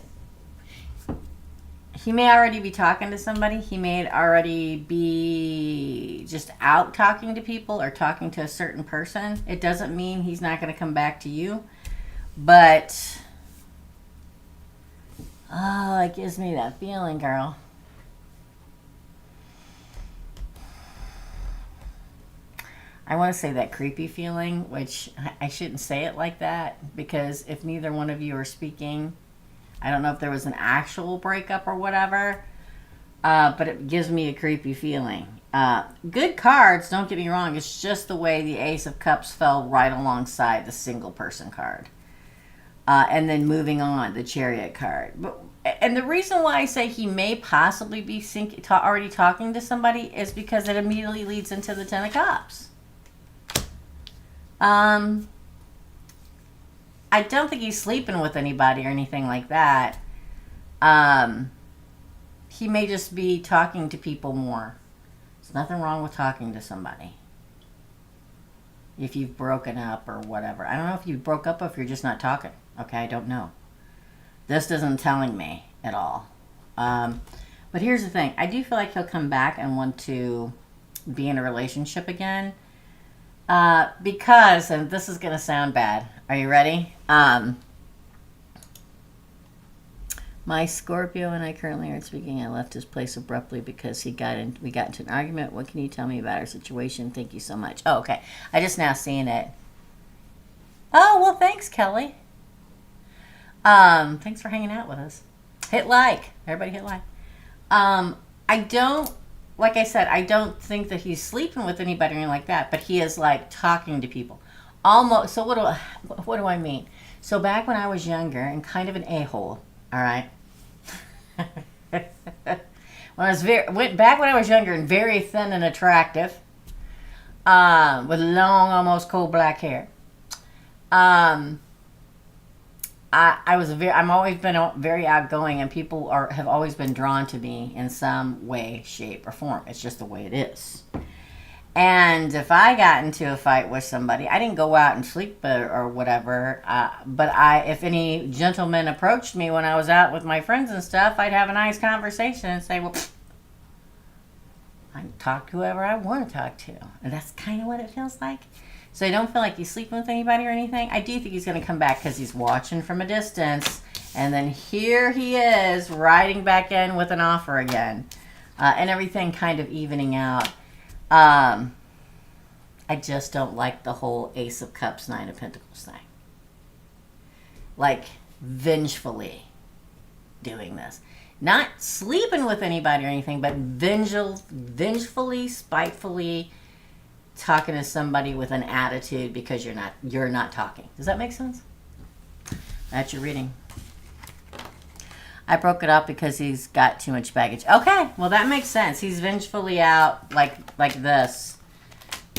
He may already be talking to somebody. He may already be just out talking to people or talking to a certain person. It doesn't mean he's not going to come back to you. But, oh, it gives me that feeling, girl. I want to say that creepy feeling, which I shouldn't say it like that, because if neither one of you are speaking, I don't know if there was an actual breakup or whatever, but it gives me a creepy feeling. Good cards, don't get me wrong. It's just the way the Ace of Cups fell right alongside the single person card. And then moving on, the Chariot card. And the reason why I say he may possibly be already talking to somebody is because it immediately leads into the Ten of Cups. I don't think he's sleeping with anybody or anything like that. He may just be talking to people more. There's nothing wrong with talking to somebody. If you've broken up or whatever. I don't know if you broke up or if you're just not talking. Okay, I don't know. This isn't telling me at all. But here's the thing. I do feel like he'll come back and want to be in a relationship again. Because, and this is going to sound bad. Are you ready? My Scorpio and I currently aren't speaking. I left his place abruptly because we got into an argument. What can you tell me about our situation? Thank you so much. Oh, okay. I just now seen it. Oh, well, thanks, Kelly. Thanks for hanging out with us. Hit like. Everybody hit like. Like I said, I don't think that he's sleeping with anybody or anything like that, but he is like talking to people. Almost. So what do I mean? So back when I was younger and kind of an a-hole, all right? Back when I was younger and very thin and attractive, with long, almost coal black hair. I'm always been very outgoing, and people have always been drawn to me in some way, shape, or form. It's just the way it is. And if I got into a fight with somebody, I didn't go out and sleep or whatever. But if any gentleman approached me when I was out with my friends and stuff, I'd have a nice conversation and say, well, I can talk to whoever I want to talk to. And that's kind of what it feels like. So I don't feel like he's sleeping with anybody or anything. I do think he's going to come back because he's watching from a distance. And then here he is riding back in with an offer again. And everything kind of evening out. I just don't like the whole Ace of Cups, Nine of Pentacles thing. Like, vengefully doing this. Not sleeping with anybody or anything, but vengefully, spitefully talking to somebody with an attitude because you're not talking. Does that make sense? That's your reading. I broke it up because he's got too much baggage. Okay, well that makes sense. He's vengefully out like this.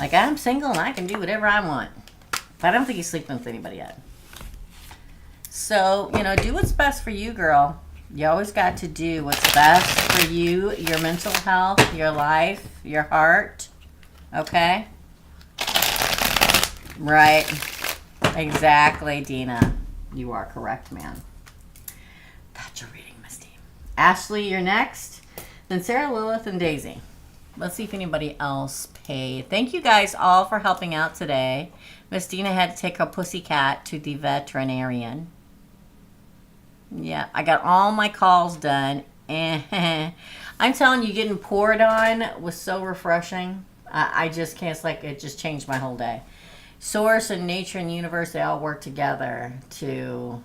Like, I'm single and I can do whatever I want. But I don't think he's sleeping with anybody yet. So, do what's best for you, girl. You always got to do what's best for you, your mental health, your life, your heart. Okay? Right. Exactly, Dina. You are correct, man. That's your reading, Miss Dean. Ashley, you're next. Then Sarah, Lilith, and Daisy. Let's see if anybody else paid. Thank you guys all for helping out today. Miss Dina had to take her pussycat to the veterinarian. Yeah, I got all my calls done. And I'm telling you, getting poured on was so refreshing. I just can't, it just changed my whole day. Source and nature and universe, they all work together to,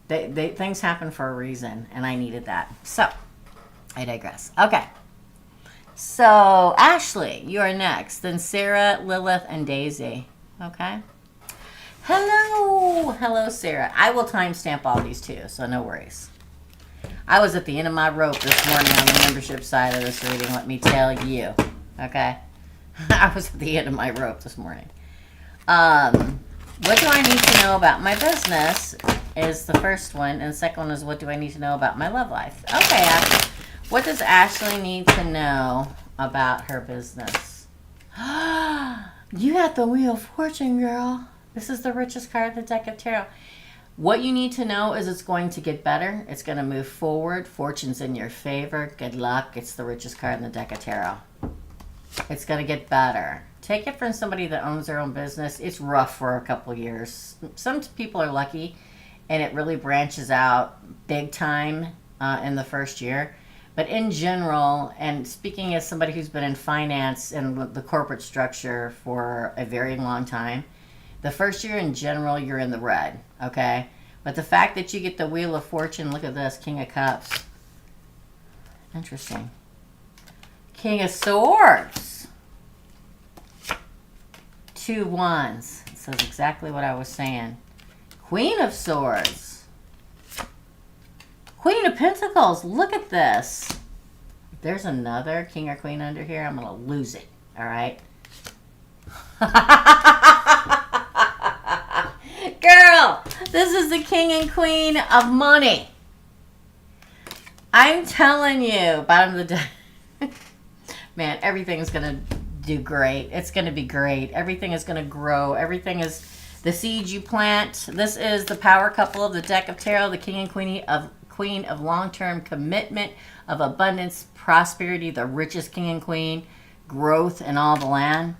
things happen for a reason, and I needed that. So, I digress. Okay. So, Ashley, you are next. Then Sarah, Lilith, and Daisy. Okay? Hello. Hello, Sarah. I will timestamp all these too, so no worries. I was at the end of my rope this morning on the membership side of this reading, let me tell you. Okay? I was at the end of my rope this morning. What do I need to know about my business is the first one, and the second one is what do I need to know about my love life. Okay, Ashley. What does Ashley need to know about her business? You got the Wheel of Fortune, girl. This is the richest card of the deck of tarot. What you need to know is it's going to get better. It's going to move forward. Fortune's in your favor. Good luck. It's the richest card in the deck of tarot. It's going to get better. Take it from somebody that owns their own business. It's rough for a couple years. Some people are lucky, and it really branches out big time in the first year. But in general, and speaking as somebody who's been in finance and the corporate structure for a very long time, the first year in general, you're in the red, okay? But the fact that you get the Wheel of Fortune, look at this, King of Cups. Interesting. King of Swords. 2 Wands. It says exactly what I was saying. Queen of Swords. Queen of Pentacles. Look at this. If there's another King or Queen under here, I'm going to lose it, all right? Girl, this is the King and Queen of Money. I'm telling you, bottom of the deck. Man, everything's going to do great. It's going to be great. Everything is going to grow. Everything is the seed you plant. This is the power couple of the deck of tarot, the King and Queen of long-term commitment, of abundance, prosperity, the richest King and Queen, growth in all the land.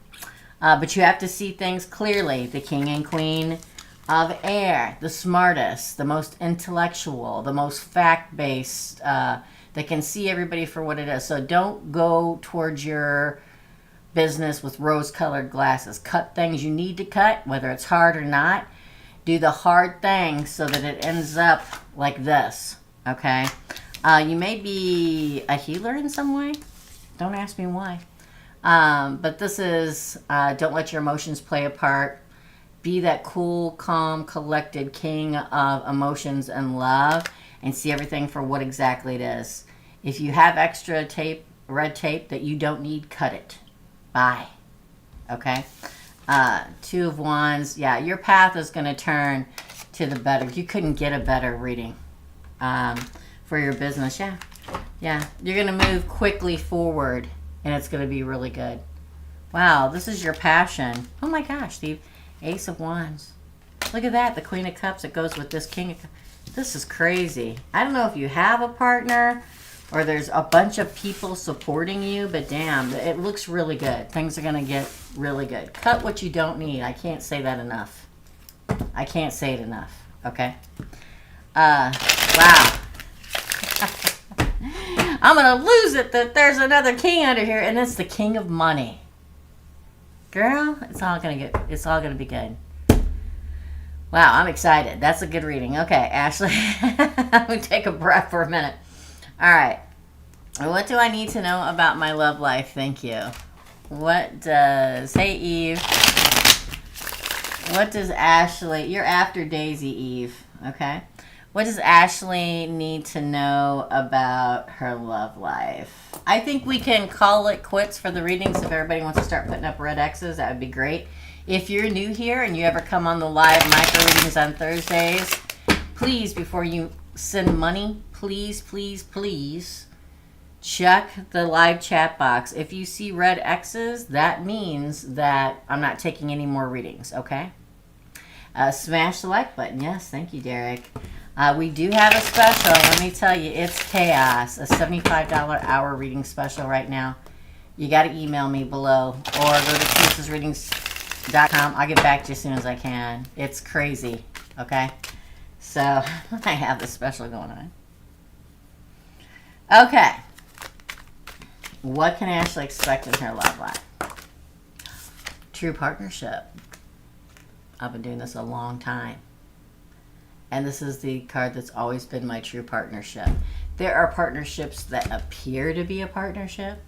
But you have to see things clearly. The King and Queen of Air, the smartest, the most intellectual, the most fact-based, that can see everybody for what it is. So don't go towards your business with rose-colored glasses. Cut things you need to cut, whether it's hard or not. Do the hard thing so that it ends up like this, okay? You may be a healer in some way. Don't ask me why. But this is, don't let your emotions play a part. Be that cool, calm, collected king of emotions and love, and see everything for what exactly it is. If you have extra tape, red tape that you don't need, cut it. Bye. Okay? 2 of Wands. Yeah, your path is going to turn to the better. You couldn't get a better reading for your business. Yeah. Yeah. You're going to move quickly forward, and it's going to be really good. Wow, this is your passion. Oh my gosh, the Ace of Wands. Look at that, the Queen of Cups that goes with this King of Cups. This is crazy. I don't know if you have a partner or there's a bunch of people supporting you, but damn, it looks really good. Things are going to get really good. Cut what you don't need. I can't say that enough. I can't say it enough, okay? Wow. I'm going to lose it that there's another king under here, and it's the King of Money. Girl, it's all going to be good. Wow, I'm excited. That's a good reading. Okay, Ashley, let me take a breath for a minute. All right. What do I need to know about my love life? Thank you. What does, hey, Eve. What does Ashley, you're after Daisy, Eve, okay? What does Ashley need to know about her love life? I think we can call it quits for the readings. If everybody wants to start putting up red X's, that would be great. If you're new here and you ever come on the live micro readings on Thursdays, please, before you send money, please, please, please check the live chat box. If you see red X's, that means that I'm not taking any more readings, okay? Smash the like button. Yes, thank you, Derek. We do have a special. Let me tell you, it's chaos. A $75 hour reading special right now. You got to email me below or go to TERESA'S.com. I'll get back to you as soon as I can. It's crazy, okay? So I have the special going on. Okay. What can Ashley expect in her love life? True partnership. I've been doing this a long time. And this is the card that's always been my true partnership. There are partnerships that appear to be a partnership.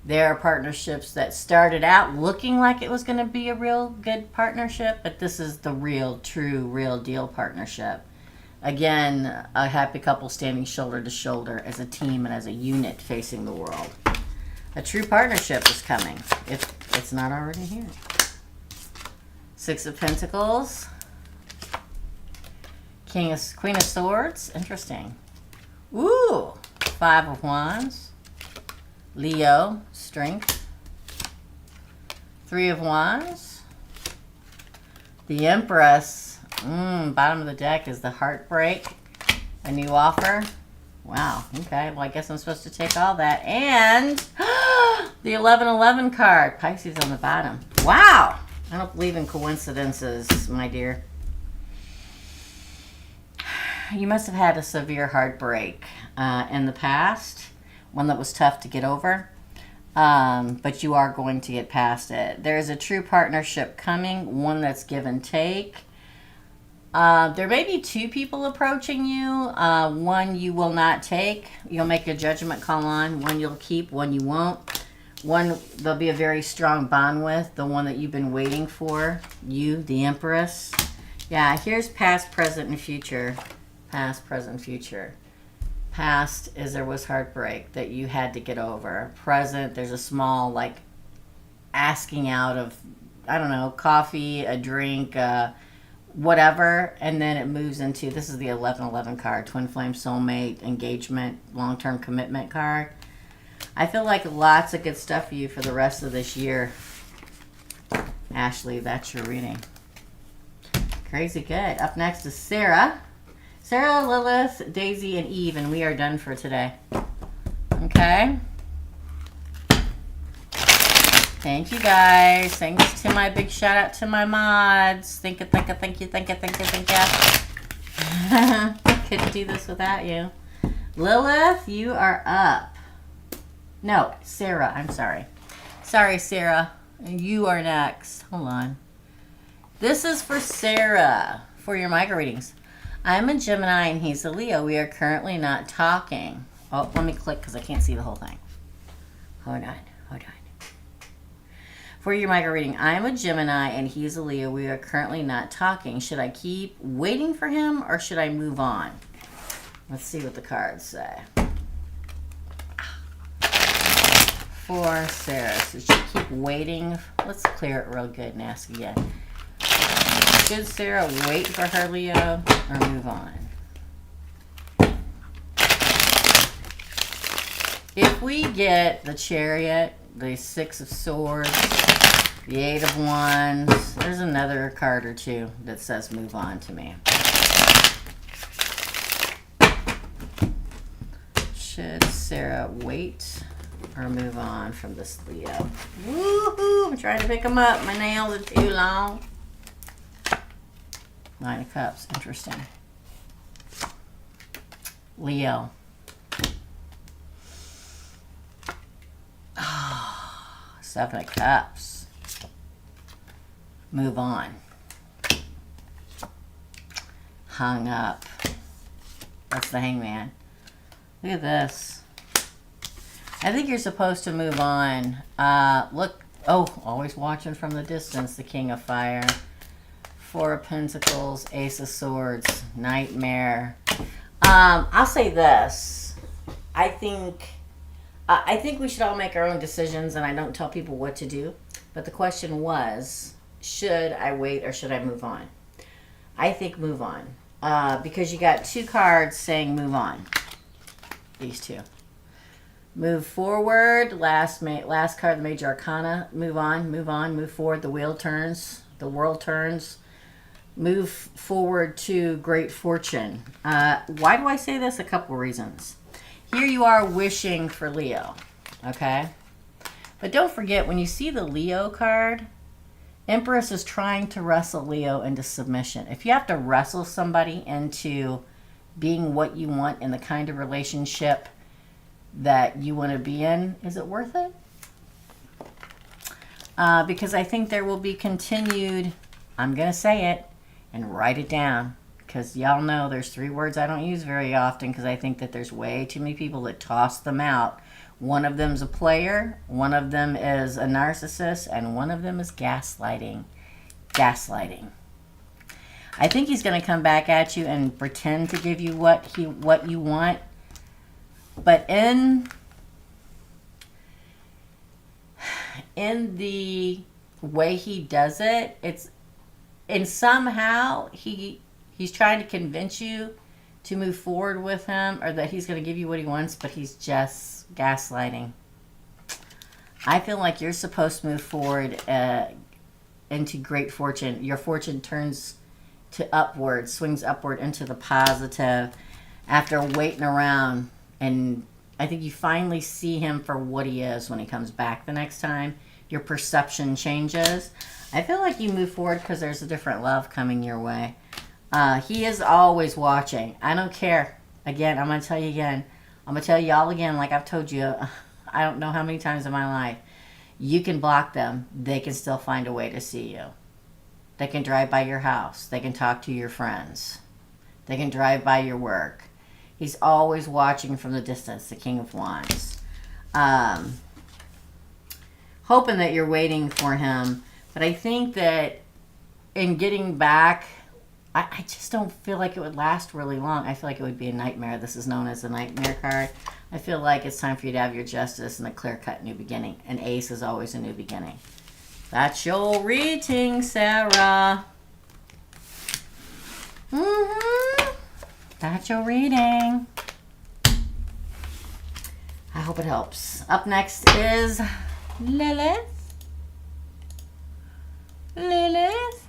There are partnerships that started out looking like it was going to be a real good partnership, but this is the real, true, real deal partnership. Again, a happy couple standing shoulder to shoulder as a team and as a unit facing the world. A true partnership is coming, if it's not already here. Six of Pentacles. Queen of Swords. Interesting. Ooh. Five of Wands. Leo. Strength. Three of Wands. The Empress. Bottom of the deck is the Heartbreak. A new offer. Wow. Okay. Well, I guess I'm supposed to take all that. And the 1111 card. Pisces on the bottom. Wow. I don't believe in coincidences, my dear. You must have had a severe heartbreak in the past. One that was tough to get over. But you are going to get past it. There's a true partnership coming. One that's give and take. There may be two people approaching you. One you will not take. You'll make a judgment call on. One you'll keep, one you won't. One there'll be a very strong bond with. The one that you've been waiting for. You, the Empress. Yeah, here's past, present, and future. Past, present, future. Past is there was heartbreak that you had to get over. Present, there's a small, like, asking out of, I don't know, coffee, a drink, whatever, and then it moves into, this is the 1111 card, twin flame, soulmate, engagement, long-term commitment card. I feel like lots of good stuff for you for the rest of this year. Ashley, that's your reading. Crazy good. Up next is Sarah. Sarah, Lilith, Daisy, and Eve, and we are done for today. Okay? Thank you, guys. Thanks to my big shout out to my mods. Thank you. Couldn't do this without you. Lilith, you are up. No, Sarah, I'm sorry. Sorry, Sarah. You are next. Hold on. This is for Sarah for your micro readings. I'm a Gemini and he's a Leo. We are currently not talking. Oh, let me click because I can't see the whole thing. Hold on. For your micro reading, I'm a Gemini and he's a Leo. We are currently not talking. Should I keep waiting for him or should I move on? Let's see what the cards say. For Sarah, so she keep waiting. Let's clear it real good and ask again. Should Sarah wait for her Leo or move on? If we get the Chariot, the Six of Swords, the Eight of Wands, there's another card or two that says move on to me. Should Sarah wait or move on from this Leo? Woohoo! I'm trying to pick them up. My nails are too long. Nine of Cups. Interesting. Leo. Seven of Cups. Move on. Hung up. That's the Hangman. Look at this. I think you're supposed to move on. Look. Oh, always watching from the distance. The King of Fire. Four of Pentacles. Ace of Swords. Nightmare. I'll say this. I think we should all make our own decisions, and I don't tell people what to do. But the question was, should I wait or should I move on? I think move on. Because you got two cards saying move on. These two. Move forward. Last card, the Major Arcana. Move on, move forward. The wheel turns. The world turns. Move forward to great fortune. Why do I say this? A couple reasons. Here you are wishing for Leo, okay? But don't forget, when you see the Leo card, Empress is trying to wrestle Leo into submission. If you have to wrestle somebody into being what you want in the kind of relationship that you want to be in, is it worth it? Because I think there will be continued, I'm going to say it, and write it down, because y'all know there's 3 words I don't use very often because I think that there's way too many people that toss them out. One of them's a player, one of them is a narcissist, and one of them is gaslighting. Gaslighting. I think he's going to come back at you and pretend to give you what you want. But in the way he does it, and somehow he's trying to convince you to move forward with him, or that he's going to give you what he wants, but he's just gaslighting. I feel like you're supposed to move forward into great fortune. Your fortune turns to upward, swings upward into the positive after waiting around. And I think you finally see him for what he is when he comes back the next time. Your perception changes. I feel like you move forward because there's a different love coming your way. He is always watching. I don't care. Again, I'm going to tell you again. I'm going to tell y'all again, like I've told you, I don't know how many times in my life. You can block them. They can still find a way to see you. They can drive by your house. They can talk to your friends. They can drive by your work. He's always watching from the distance, the King of Wands. Hoping that you're waiting for him. But I think that in getting back, I just don't feel like it would last really long. I feel like it would be a nightmare. This is known as the nightmare card. I feel like it's time for you to have your justice and a clear-cut new beginning. An ace is always a new beginning. That's your reading, Sarah. That's your reading. I hope it helps. Up next is Lilith. Lilith.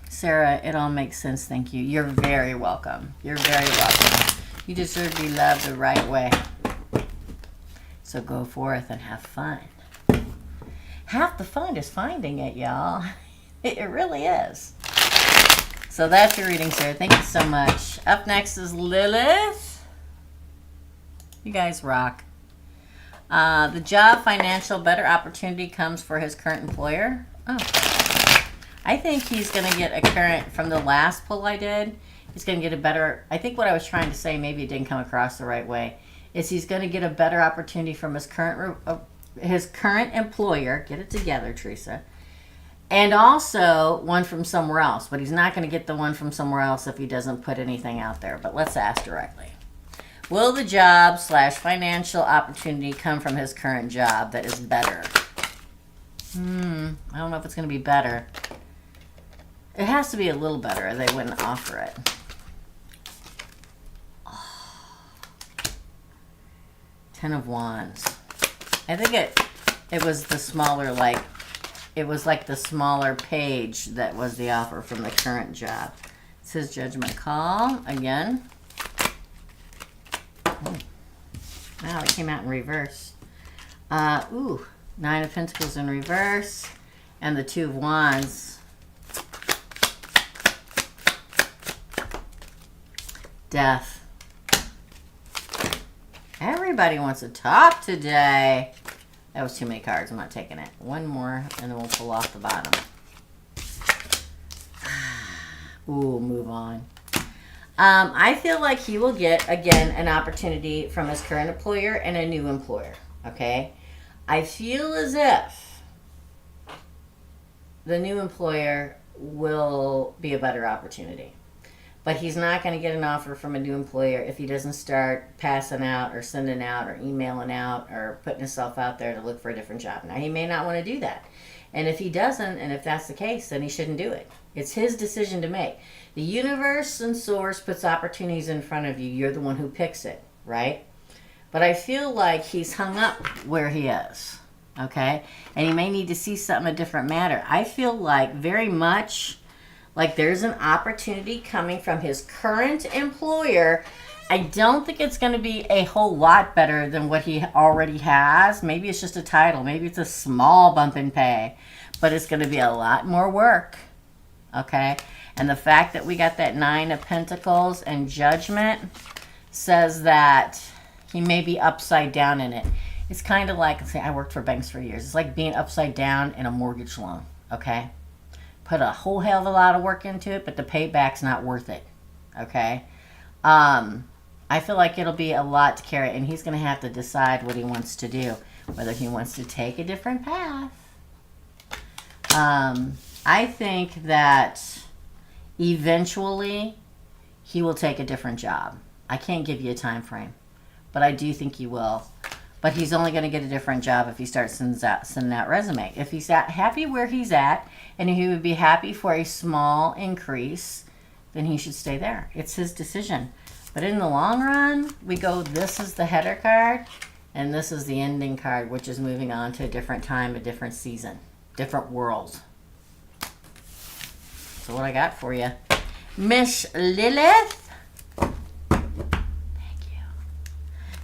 Sarah, it all makes sense. Thank you. You're very welcome. You're very welcome. You deserve to be loved the right way. So go forth and have fun. Half the fun is finding it, y'all. It really is. So that's your reading, Sarah. Thank you so much. Up next is Lilith. You guys rock. The job, financial, better opportunity comes for his current employer. Oh. I think he's going to get a current, from the last pull I did, he's going to get a better, I think what I was trying to say, maybe it didn't come across the right way, is he's going to get a better opportunity from his current employer. Get it together, Teresa. And also one from somewhere else. But he's not going to get the one from somewhere else if he doesn't put anything out there. But let's ask directly. Will the job / financial opportunity come from his current job that is better? I don't know if it's going to be better. It has to be a little better, or they wouldn't offer it. Oh. 10 of Wands. I think it was the smaller, like, it was like the smaller page that was the offer from the current job. It says Judgment Call again. Oh. Wow, it came out in reverse. 9 of Pentacles in reverse, and the 2 of Wands. Death. Everybody wants to talk today. That was too many cards. I'm not taking it. One more, and then we'll pull off the bottom. Ooh, move on. I feel like he will get, again, an opportunity from his current employer and a new employer. Okay? I feel as if the new employer will be a better opportunity. But he's not going to get an offer from a new employer if he doesn't start passing out or sending out or emailing out or putting himself out there to look for a different job. Now, he may not want to do that. And if he doesn't, and if that's the case, then he shouldn't do it. It's his decision to make. The universe and source puts opportunities in front of you. You're the one who picks it, right? But I feel like he's hung up where he is, okay? And he may need to see something a different matter. I feel like very much like there's an opportunity coming from his current employer. I don't think it's going to be a whole lot better than what he already has. Maybe it's just a title. Maybe it's a small bump in pay. But it's going to be a lot more work. Okay? And the fact that we got that 9 of Pentacles and Judgment says that he may be upside down in it. It's kind of like, say, I worked for banks for years. It's like being upside down in a mortgage loan. Okay? put a whole hell of a lot of work into it, but the payback's not worth it. Okay? I feel like it'll be a lot to carry, and he's going to have to decide what he wants to do, whether he wants to take a different path. I think that eventually he will take a different job. I can't give you a time frame, but I do think he will. But he's only going to get a different job if he starts sending out resume. If he's happy where he's at, and he would be happy for a small increase, then he should stay there. It's his decision. But in the long run, we go, this is the header card, and this is the ending card, which is moving on to a different time, a different season, different world. So what I got for you, Miss Lilith. Thank you.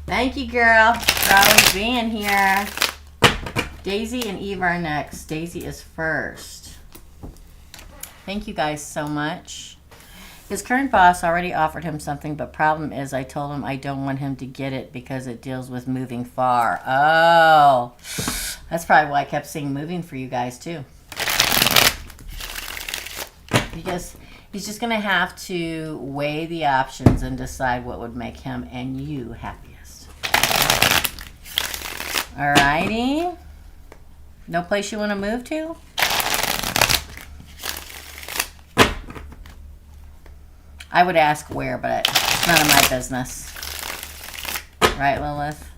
Thank you, girl, for always being here. Daisy and Eve are next. Daisy is first. Thank you guys so much. His current boss already offered him something, but problem is I told him I don't want him to get it because it deals with moving far. Oh, that's probably why I kept seeing moving for you guys too. Because he's just going to have to weigh the options and decide what would make him and you happiest. Alrighty. No place you want to move to? I would ask where, but it's none of my business. Right, Lilith?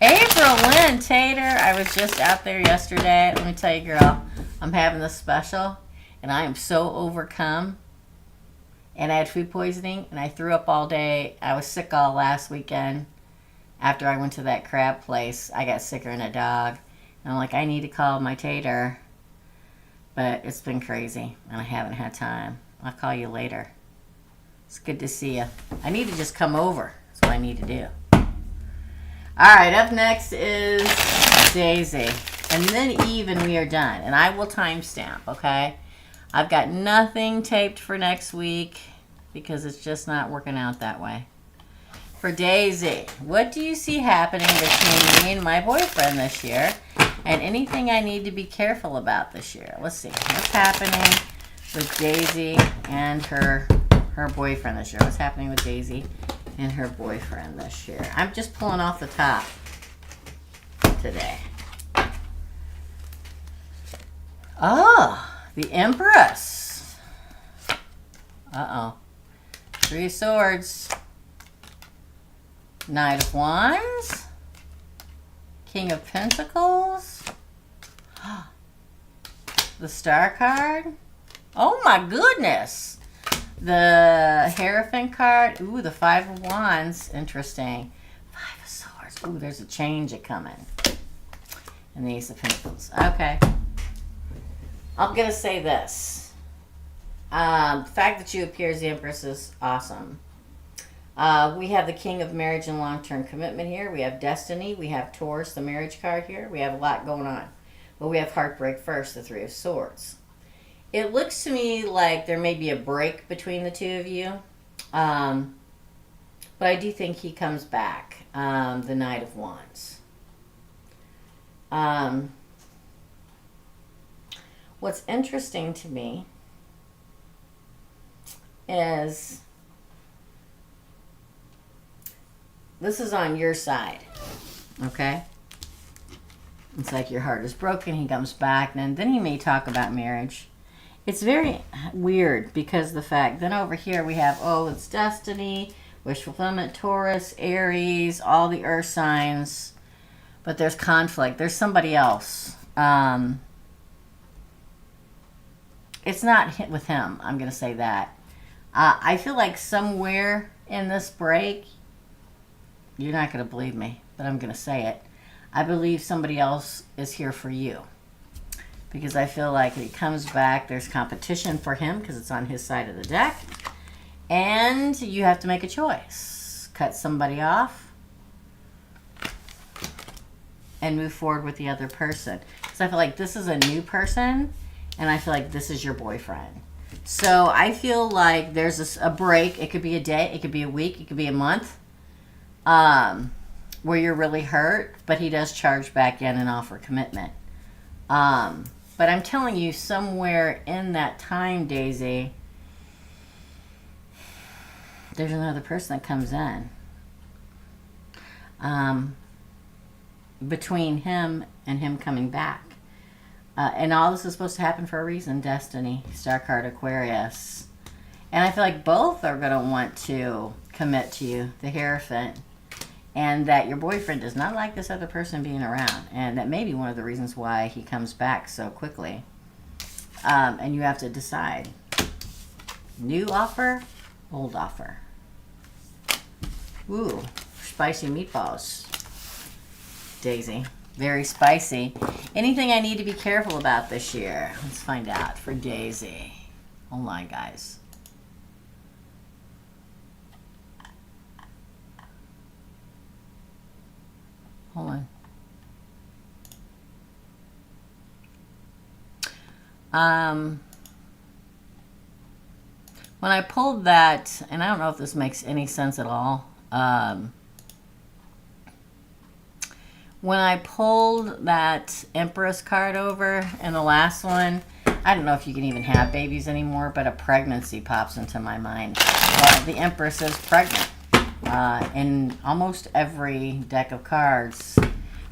April Lynn Tater. I was just out there yesterday. Let me tell you, girl, I'm having this special, and I am so overcome. And I had food poisoning, and I threw up all day. I was sick all last weekend. After I went to that crab place, I got sicker than a dog. And I'm like, I need to call my Tater. But it's been crazy, and I haven't had time. I'll call you later. It's good to see you. I need to just come over. That's what I need to do. All right, up next is Daisy. And then Eve, and we are done. And I will timestamp, okay? I've got nothing taped for next week because it's just not working out that way. For Daisy, what do you see happening between me and my boyfriend this year? And anything I need to be careful about this year? Let's see. What's happening with Daisy and her boyfriend this year? What's happening with Daisy and her boyfriend this year? I'm just pulling off the top today. Oh, the Empress. Uh-oh. Three of Swords. Knight of Wands. King of Pentacles. The Star card. Oh my goodness. The Hierophant card. Ooh, the Five of Wands. Interesting. Five of Swords. Ooh, there's a change coming. And the Ace of Pentacles. Okay. I'm going to say this. The fact that you appear as the Empress is awesome. We have the King of Marriage and Long-Term Commitment here. We have Destiny. We have Taurus, the marriage card here. We have a lot going on. But we have Heartbreak first, the Three of Swords. It looks to me like there may be a break between the two of you. But I do think he comes back. The Knight of Wands. What's interesting to me is this is on your side, okay? It's like your heart is broken. He comes back, and then he may talk about marriage. It's very weird because the fact, then over here we have, oh, it's Destiny, Wish Fulfillment, Taurus, Aries, all the earth signs, but there's conflict. There's somebody else. It's not with him. I'm going to say that. I feel like somewhere in this break, you're not going to believe me, but I'm going to say it. I believe somebody else is here for you. Because I feel like he comes back, there's competition for him because it's on his side of the deck. And you have to make a choice. Cut somebody off and move forward with the other person. Because I feel like this is a new person, and I feel like this is your boyfriend. So I feel like there's a break. It could be a day, it could be a week, it could be a month, where you're really hurt, but he does charge back in and offer commitment. But I'm telling you, somewhere in that time, Daisy, there's another person that comes in. Between him and him coming back. And all this is supposed to happen for a reason. Destiny, star card Aquarius. And I feel like both are going to want to commit to you, the Hierophant. And that your boyfriend does not like this other person being around. And that may be one of the reasons why he comes back so quickly. And you have to decide. New offer, old offer. Ooh, spicy meatballs. Daisy. Very spicy. Anything I need to be careful about this year? Let's find out for Daisy. Hold on, guys. Hold on. When I pulled that, and I don't know if this makes any sense at all. When I pulled that Empress card over in the last one, I don't know if you can even have babies anymore, but a pregnancy pops into my mind. The Empress is pregnant in almost every deck of cards.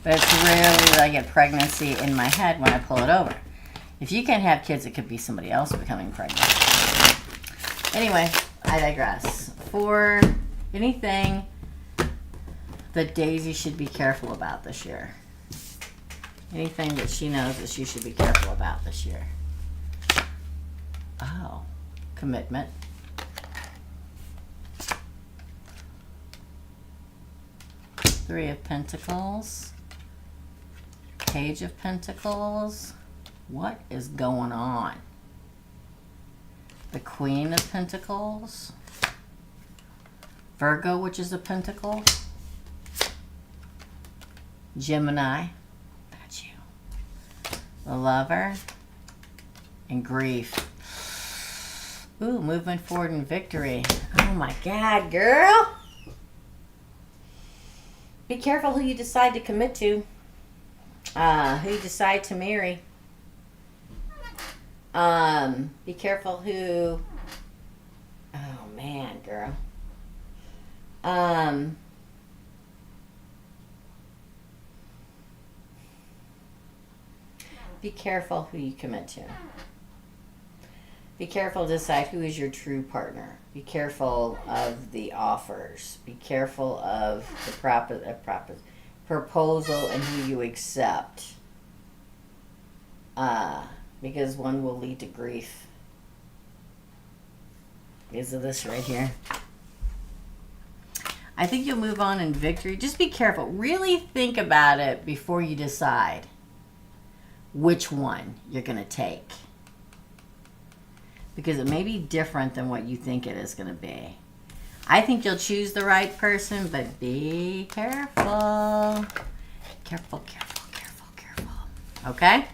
But it's really, I get pregnancy in my head when I pull it over. If you can't have kids, it could be somebody else becoming pregnant. Anyway, I digress. For anything that Daisy should be careful about this year. Anything that she knows that she should be careful about this year. Oh, commitment. Three of Pentacles. Page of Pentacles. What is going on? The Queen of Pentacles. Virgo, which is a pentacle. Gemini. That's you. The Lover. And grief. Ooh, movement forward and victory. Oh my God, girl. Be careful who you decide to commit to. Who you decide to marry. Be careful who... Oh man, girl. Be careful who you commit to. Be careful to decide who is your true partner. Be careful of the offers. Be careful of the proposal and who you accept. Because one will lead to grief. Because of this right here. I think you'll move on in victory. Just be careful. Really think about it before you decide which one you're going to take. Because it may be different than what you think it is going to be. I think you'll choose the right person, but be careful. Careful, careful, careful, careful. Okay?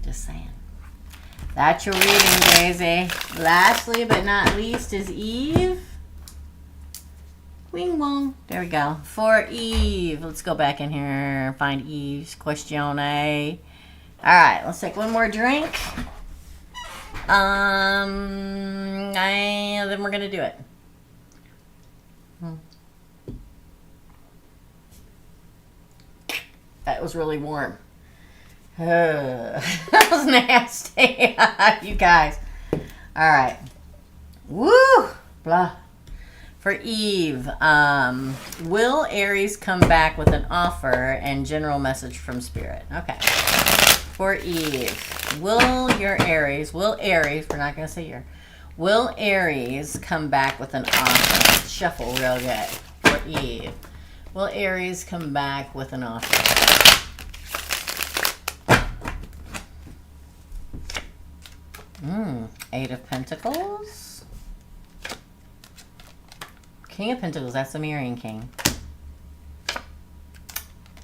Just saying. That's your reading, Daisy. Lastly, but not least, is Eve. Wing wong. There we go. For Eve. Let's go back in here and find Eve's question. Alright, let's take one more drink. Then we're going to do it. That was really warm. That was nasty. You guys. Alright. Woo! Blah. For Eve, will Aries come back with an offer and general message from Spirit? Okay. For Eve, will Aries, we're not going to say your, will Aries come back with an offer? Shuffle real good. For Eve, will Aries come back with an offer? Eight of Pentacles. King of Pentacles, that's the Mirroring King.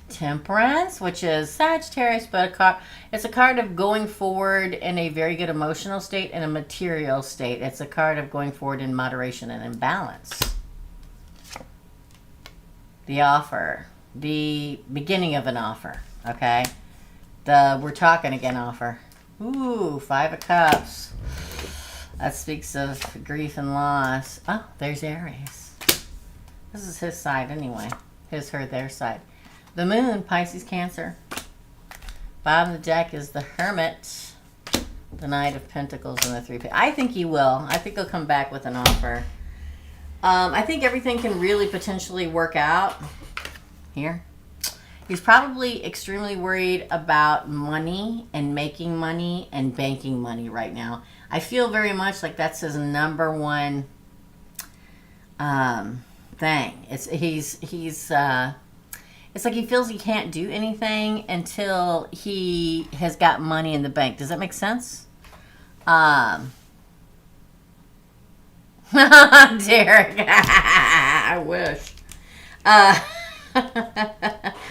Temperance, which is Sagittarius, but it's a card of going forward in a very good emotional state and a material state. It's a card of going forward in moderation and in balance. The offer, the beginning of an offer, okay? The we're talking again offer. Ooh, 5 of Cups. That speaks of grief and loss. Oh, there's Aries. This is his side anyway. His, her, their side. The Moon, Pisces, Cancer. Bottom of the deck is the Hermit. The Knight of Pentacles and the 3 I think he will. I think he'll come back with an offer. I think everything can really potentially work out here. He's probably extremely worried about money and making money and banking money right now. I feel very much like that's his number one thing. It's like he feels he can't do anything until he has got money in the bank. Does that make sense? Derek, I wish.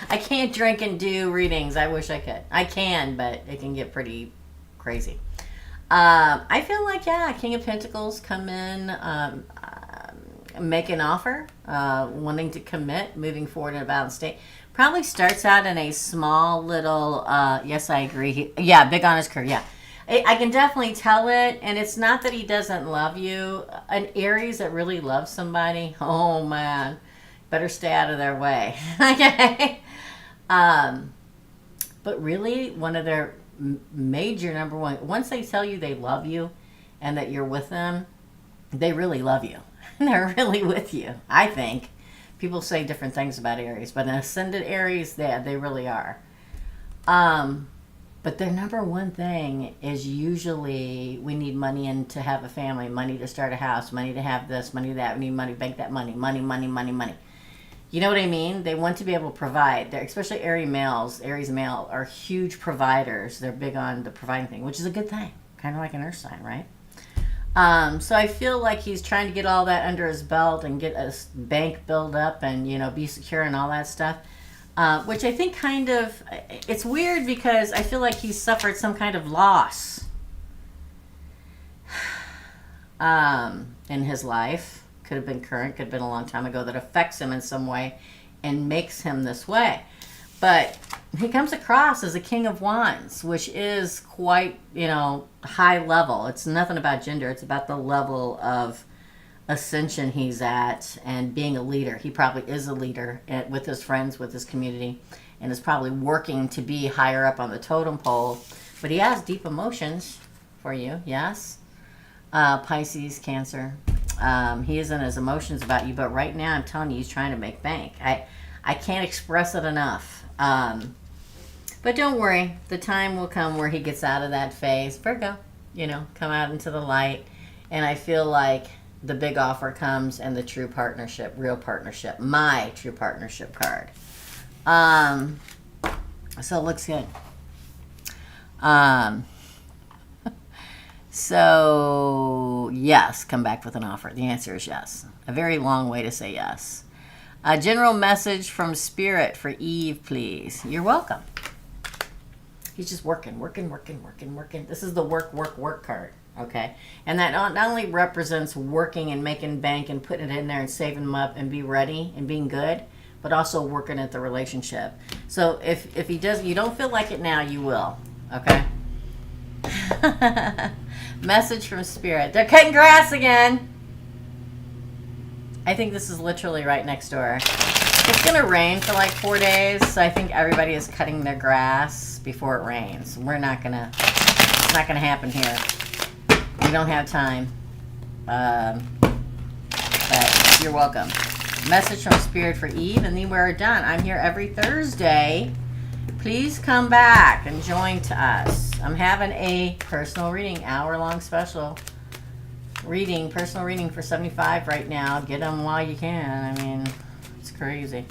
I can't drink and do readings. I wish I could. I can, but it can get pretty crazy. I feel like, yeah, King of Pentacles come in, make an offer, wanting to commit, moving forward in a balanced state. Probably starts out in a small little, yes, I agree. Yeah, big honest curve, yeah. I can definitely tell it, and it's not that he doesn't love you. An Aries that really loves somebody, oh man, better stay out of their way. Okay. But really, one of their major number one, once they tell you they love you and that you're with them, they really love you. They're really with you, I think. People say different things about Aries, but an ascendant Aries, they really are. But their number one thing is usually we need money in to have a family, money to start a house, money to have this, money that, we need money, bank that money, money, money, money, money. You know what I mean? They want to be able to provide. They're, especially Aries male, are huge providers. They're big on the providing thing, which is a good thing. Kind of like an earth sign, right? So I feel like he's trying to get all that under his belt and get a bank build up and, you know, be secure and all that stuff. Which I think kind of, it's weird because I feel like he's suffered some kind of loss in his life. Could have been current, could have been a long time ago, that affects him in some way and makes him this way. But he comes across as a King of Wands, which is quite, you know, high level. It's nothing about gender. It's about the level of ascension he's at and being a leader. He probably is a leader with his friends, with his community, and is probably working to be higher up on the totem pole. But he has deep emotions for you, yes? Pisces, Cancer. He is in his emotions about you, but right now I'm telling you, he's trying to make bank. I can't express it enough. But don't worry, the time will come where he gets out of that phase. Virgo, you know, come out into the light. And I feel like the big offer comes and the true partnership, real partnership, my true partnership card. So it looks good. So yes, come back with an offer. The answer is yes. A very long way to say yes. A general message from Spirit for Eve, please. You're welcome. He's just working. This is the work card, okay? And that not only represents working and making bank and putting it in there and saving them up and be ready and being good, but also working at the relationship. So if he does, you don't feel like it now, you will, okay? Message from Spirit. They're cutting grass again. I think this is literally right next door. It's going to rain for like 4 days, so I think everybody is cutting their grass before it rains. We're not going to, it's not going to happen here. We don't have time. But you're welcome. Message from Spirit for Eve, and then we're done. I'm here every Thursday. Please come back and join to us. I'm having a personal reading, hour-long special reading, personal reading for $75 right now. Get them while you can. I mean, it's crazy.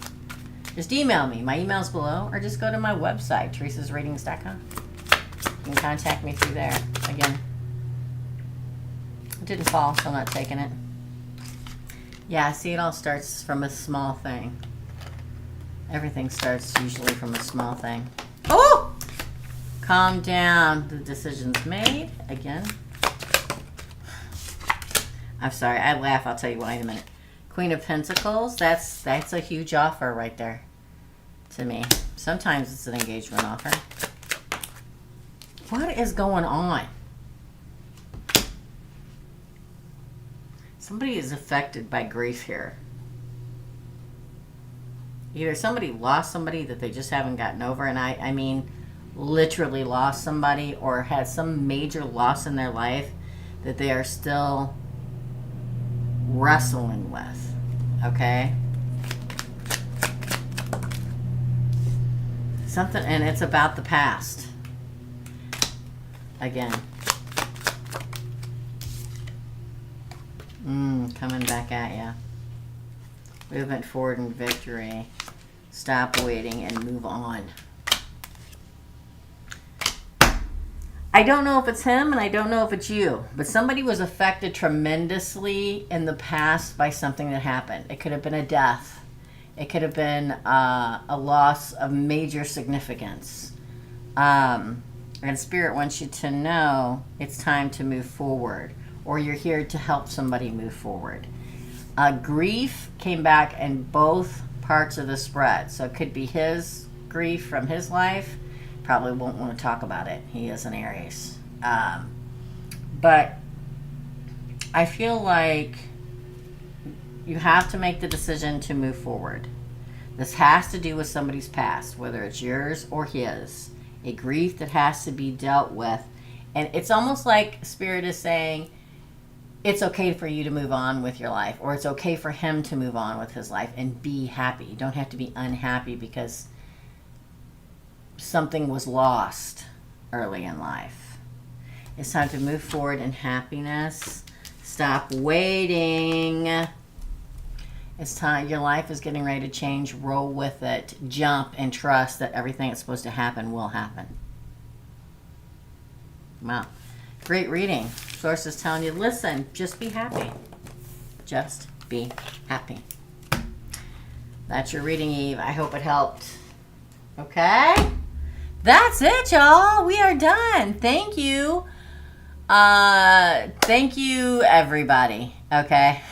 Just email me. My email's below, or just go to my website, TERESA'sReadings.com. You can contact me through there. Again, it didn't fall, so I'm not taking it. Yeah, see, it all starts from a small thing. Everything starts usually from a small thing. Oh! Calm down. The decision's made. Again. I'm sorry. I laugh. I'll tell you why in a minute. Queen of Pentacles. That's a huge offer right there to me. Sometimes it's an engagement offer. What is going on? Somebody is affected by grief here. Either somebody lost somebody that they just haven't gotten over, and I mean literally lost somebody, or had some major loss in their life that they are still wrestling with. Okay? Something, and it's about the past. Again. Coming back at ya. Movement forward in victory. Stop waiting and move on. I don't know if it's him and I don't know if it's you, but somebody was affected tremendously in the past by something that happened. It could have been a death. It could have been a loss of major significance. And Spirit wants you to know it's time to move forward, or you're here to help somebody move forward. Grief came back in both parts of the spread. So it could be his grief from his life. Probably won't want to talk about it. He is an Aries. But I feel like you have to make the decision to move forward. This has to do with somebody's past, whether it's yours or his. A grief that has to be dealt with. And it's almost like Spirit is saying, it's okay for you to move on with your life, or it's okay for him to move on with his life and be happy. You don't have to be unhappy because something was lost early in life. It's time to move forward in happiness. Stop waiting. It's time. Your life is getting ready to change. Roll with it. Jump and trust that everything that's supposed to happen will happen. Wow. Great reading. Source is telling you, listen, just be happy. Just be happy. That's your reading, Eve. I hope it helped. Okay? That's it, y'all. We are done. Thank you. Thank you, everybody. Okay?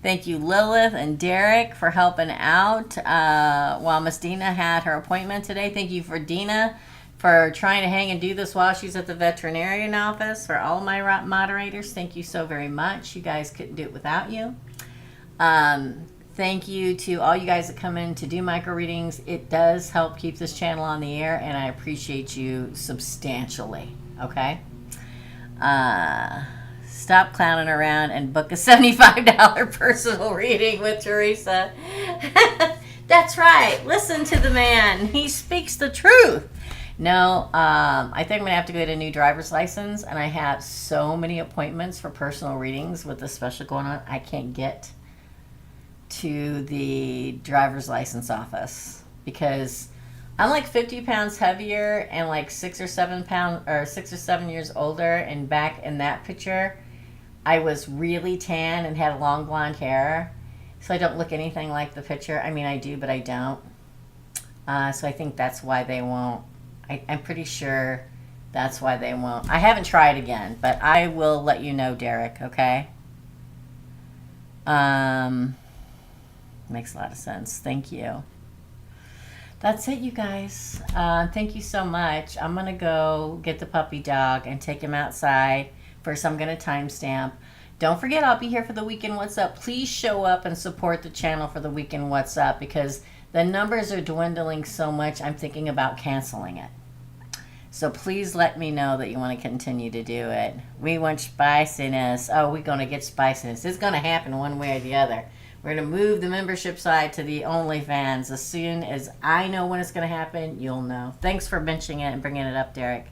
Thank you, Lilith and Derek, for helping out while Miss Dina had her appointment today. Thank you for Dina for trying to hang and do this while she's at the veterinarian office. For all my moderators, thank you so very much. You guys couldn't do it without you. Thank you to all you guys that come in to do micro readings. It does help keep this channel on the air, and I appreciate you substantially. Okay? Stop clowning around and book a $75 personal reading with Teresa. That's right. Listen to the man. He speaks the truth. No, I think I'm going to have to get a new driver's license, and I have so many appointments for personal readings with the special going on. I can't get to the driver's license office because I'm like 50 pounds heavier and like 6 or 7 years older. And back in that picture, I was really tan and had long blonde hair. So I don't look anything like the picture. I mean, I do, but I don't. So I think that's why they won't. I'm pretty sure that's why they won't. I haven't tried again, but I will let you know, Derek, okay? Makes a lot of sense. Thank you. That's it, you guys. Thank you so much. I'm going to go get the puppy dog and take him outside. First, I'm going to timestamp. Don't forget, I'll be here for the Weekend What's Up. Please show up and support the channel for the Weekend What's Up because the numbers are dwindling so much, I'm thinking about canceling it. So please let me know that you want to continue to do it. We want spiciness. Oh, we're going to get spiciness. It's going to happen one way or the other. We're going to move the membership side to the OnlyFans. As soon as I know when it's going to happen, you'll know. Thanks for mentioning it and bringing it up, Derek.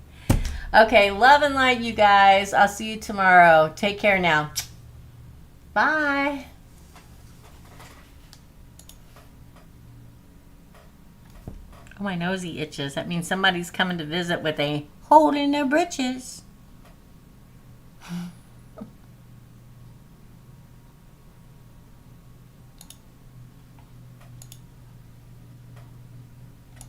Okay, love and light, you guys. I'll see you tomorrow. Take care now. Bye. Oh, my nosy itches. That means somebody's coming to visit with a hole in their britches.